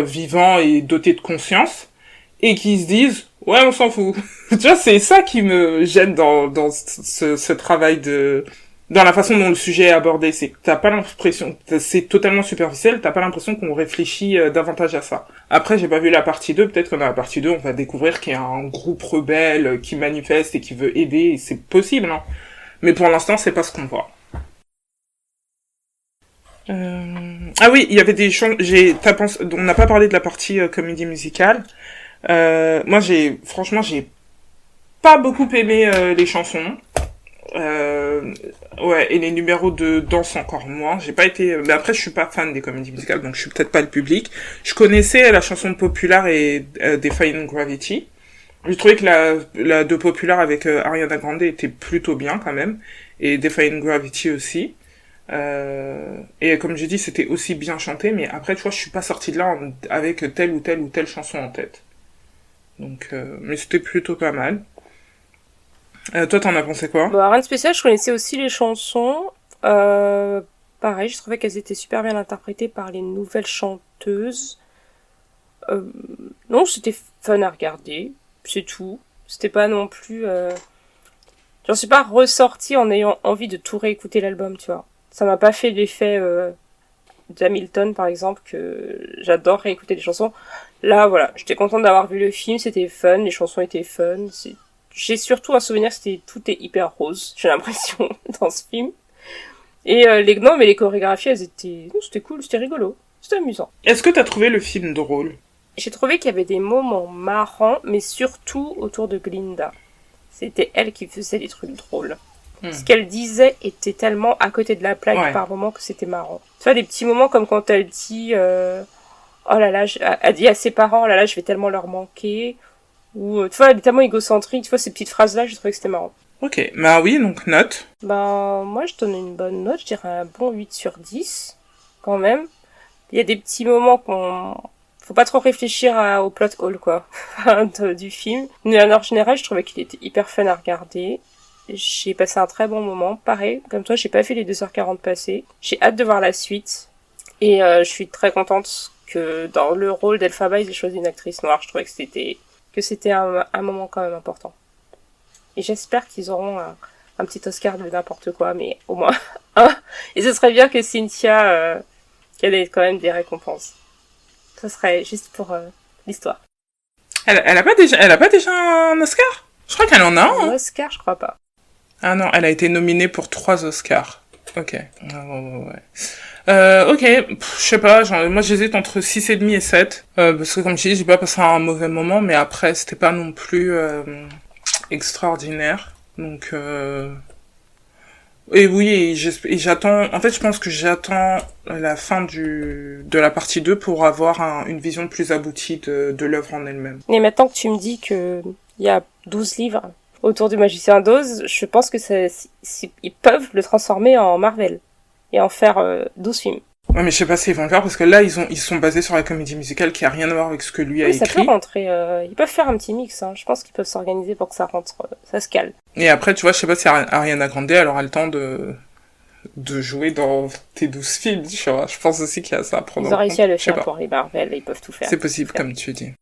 vivants et dotés de conscience, et qui se disent « Ouais, on s'en fout ». Tu vois, c'est ça qui me gêne dans ce travail dans la façon dont le sujet est abordé. C'est que t'as pas l'impression... C'est totalement superficiel, t'as pas l'impression qu'on réfléchit davantage à ça. Après, j'ai pas vu la partie 2, peut-être que dans la partie 2, on va découvrir qu'il y a un groupe rebelle qui manifeste et qui veut aider, et c'est possible, hein. Mais pour l'instant, c'est pas ce qu'on voit. Ah oui, il y avait des chansons... On n'a pas parlé de la partie comédie musicale. Moi, franchement, j'ai pas beaucoup aimé les chansons. Ouais, et les numéros de danse encore moins. J'ai pas été... Mais après, je suis pas fan des comédies musicales, donc je suis peut-être pas le public. Je connaissais la chanson populaire et Defying Gravity. J'ai trouvé que la de populaire avec Ariana Grande était plutôt bien quand même, et Defying Gravity aussi. Et comme j'ai dit, c'était aussi bien chanté, mais après, tu vois, je suis pas sortie de là avec telle ou telle chanson en tête. Donc, mais c'était plutôt pas mal. Toi, t'en as pensé quoi? Bah, rien de spécial, je connaissais aussi les chansons. Pareil, je trouvais qu'elles étaient super bien interprétées par les nouvelles chanteuses. Non, c'était fun à regarder, c'est tout. C'était pas non plus... J'en suis pas ressortie en ayant envie de tout réécouter l'album, tu vois. Ça m'a pas fait l'effet d'Hamilton, par exemple, que j'adore réécouter les chansons. Là, voilà, j'étais contente d'avoir vu le film, c'était fun, les chansons étaient fun. J'ai surtout un souvenir, tout est hyper rose, j'ai l'impression, dans ce film. Et non, mais les chorégraphies, elles étaient... Non, c'était cool, c'était rigolo. C'était amusant. Est-ce que t'as trouvé le film drôle? J'ai trouvé qu'il y avait des moments marrants, mais surtout autour de Glinda. C'était elle qui faisait des trucs drôles. Ce qu'elle disait était tellement à côté de la plaque par moments que c'était marrant. Tu vois, des petits moments comme quand elle dit oh là là, elle dit à ses parents, oh là là, je vais tellement leur manquer. Ou, tu vois, elle est tellement égocentrique. Tu vois, ces petites phrases-là, j'ai trouvé que c'était marrant. Ok, bah oui, donc note. Ben, moi, je donne une bonne note. Je dirais un bon 8 sur 10, quand même. Il y a des petits moments faut pas trop réfléchir au plot hole, quoi, du film. Mais en général, je trouvais qu'il était hyper fun à regarder. J'ai passé un très bon moment. Pareil, comme toi, j'ai pas fait les 2h40 passées. J'ai hâte de voir la suite. Et je suis très contente que dans le rôle d'Elphaba, ils aient choisi une actrice noire. Je trouvais que c'était un moment quand même important. Et j'espère qu'ils auront un petit Oscar de n'importe quoi, mais au moins un. Et ce serait bien que Cynthia qu'elle ait quand même des récompenses. Ce serait juste pour l'histoire. Elle a pas déjà un Oscar? Je crois qu'elle en a un. Un Oscar, je crois pas. Ah non, elle a été nominée pour 3 Oscars. Ok. Ouais. Ok, je sais pas, moi j'hésite entre 6,5 et 7. Parce que comme je dis, j'ai pas passé un mauvais moment, mais après c'était pas non plus extraordinaire. Donc et oui, et j'attends, en fait je pense que j'attends la fin de la partie 2 pour avoir une vision plus aboutie de l'œuvre en elle-même. Et maintenant que tu me dis que il y a 12 livres autour du Magicien d'Oz, je pense que ils peuvent le transformer en Marvel et en faire 12 films. Ouais, mais je sais pas s'ils vont le faire parce que là, ils sont basés sur la comédie musicale qui a rien à voir avec ce que lui a écrit. Ça peut rentrer, ils peuvent faire un petit mix, hein. Je pense qu'ils peuvent s'organiser pour que ça rentre, ça se cale. Et après, tu vois, je sais pas si Ariana Grande, elle aura le temps de jouer dans tes 12 films, tu vois. Je pense aussi qu'il y a ça à prendre en compte. Ils ont réussi à le faire pour les Marvel, ils peuvent tout faire. C'est possible, comme tu dis.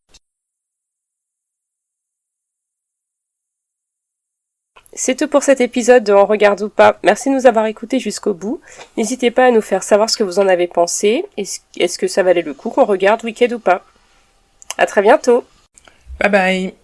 C'est tout pour cet épisode de On regarde ou pas. Merci de nous avoir écoutés jusqu'au bout. N'hésitez pas à nous faire savoir ce que vous en avez pensé. Est-ce que ça valait le coup qu'on regarde Wicked ou pas? À très bientôt. Bye bye.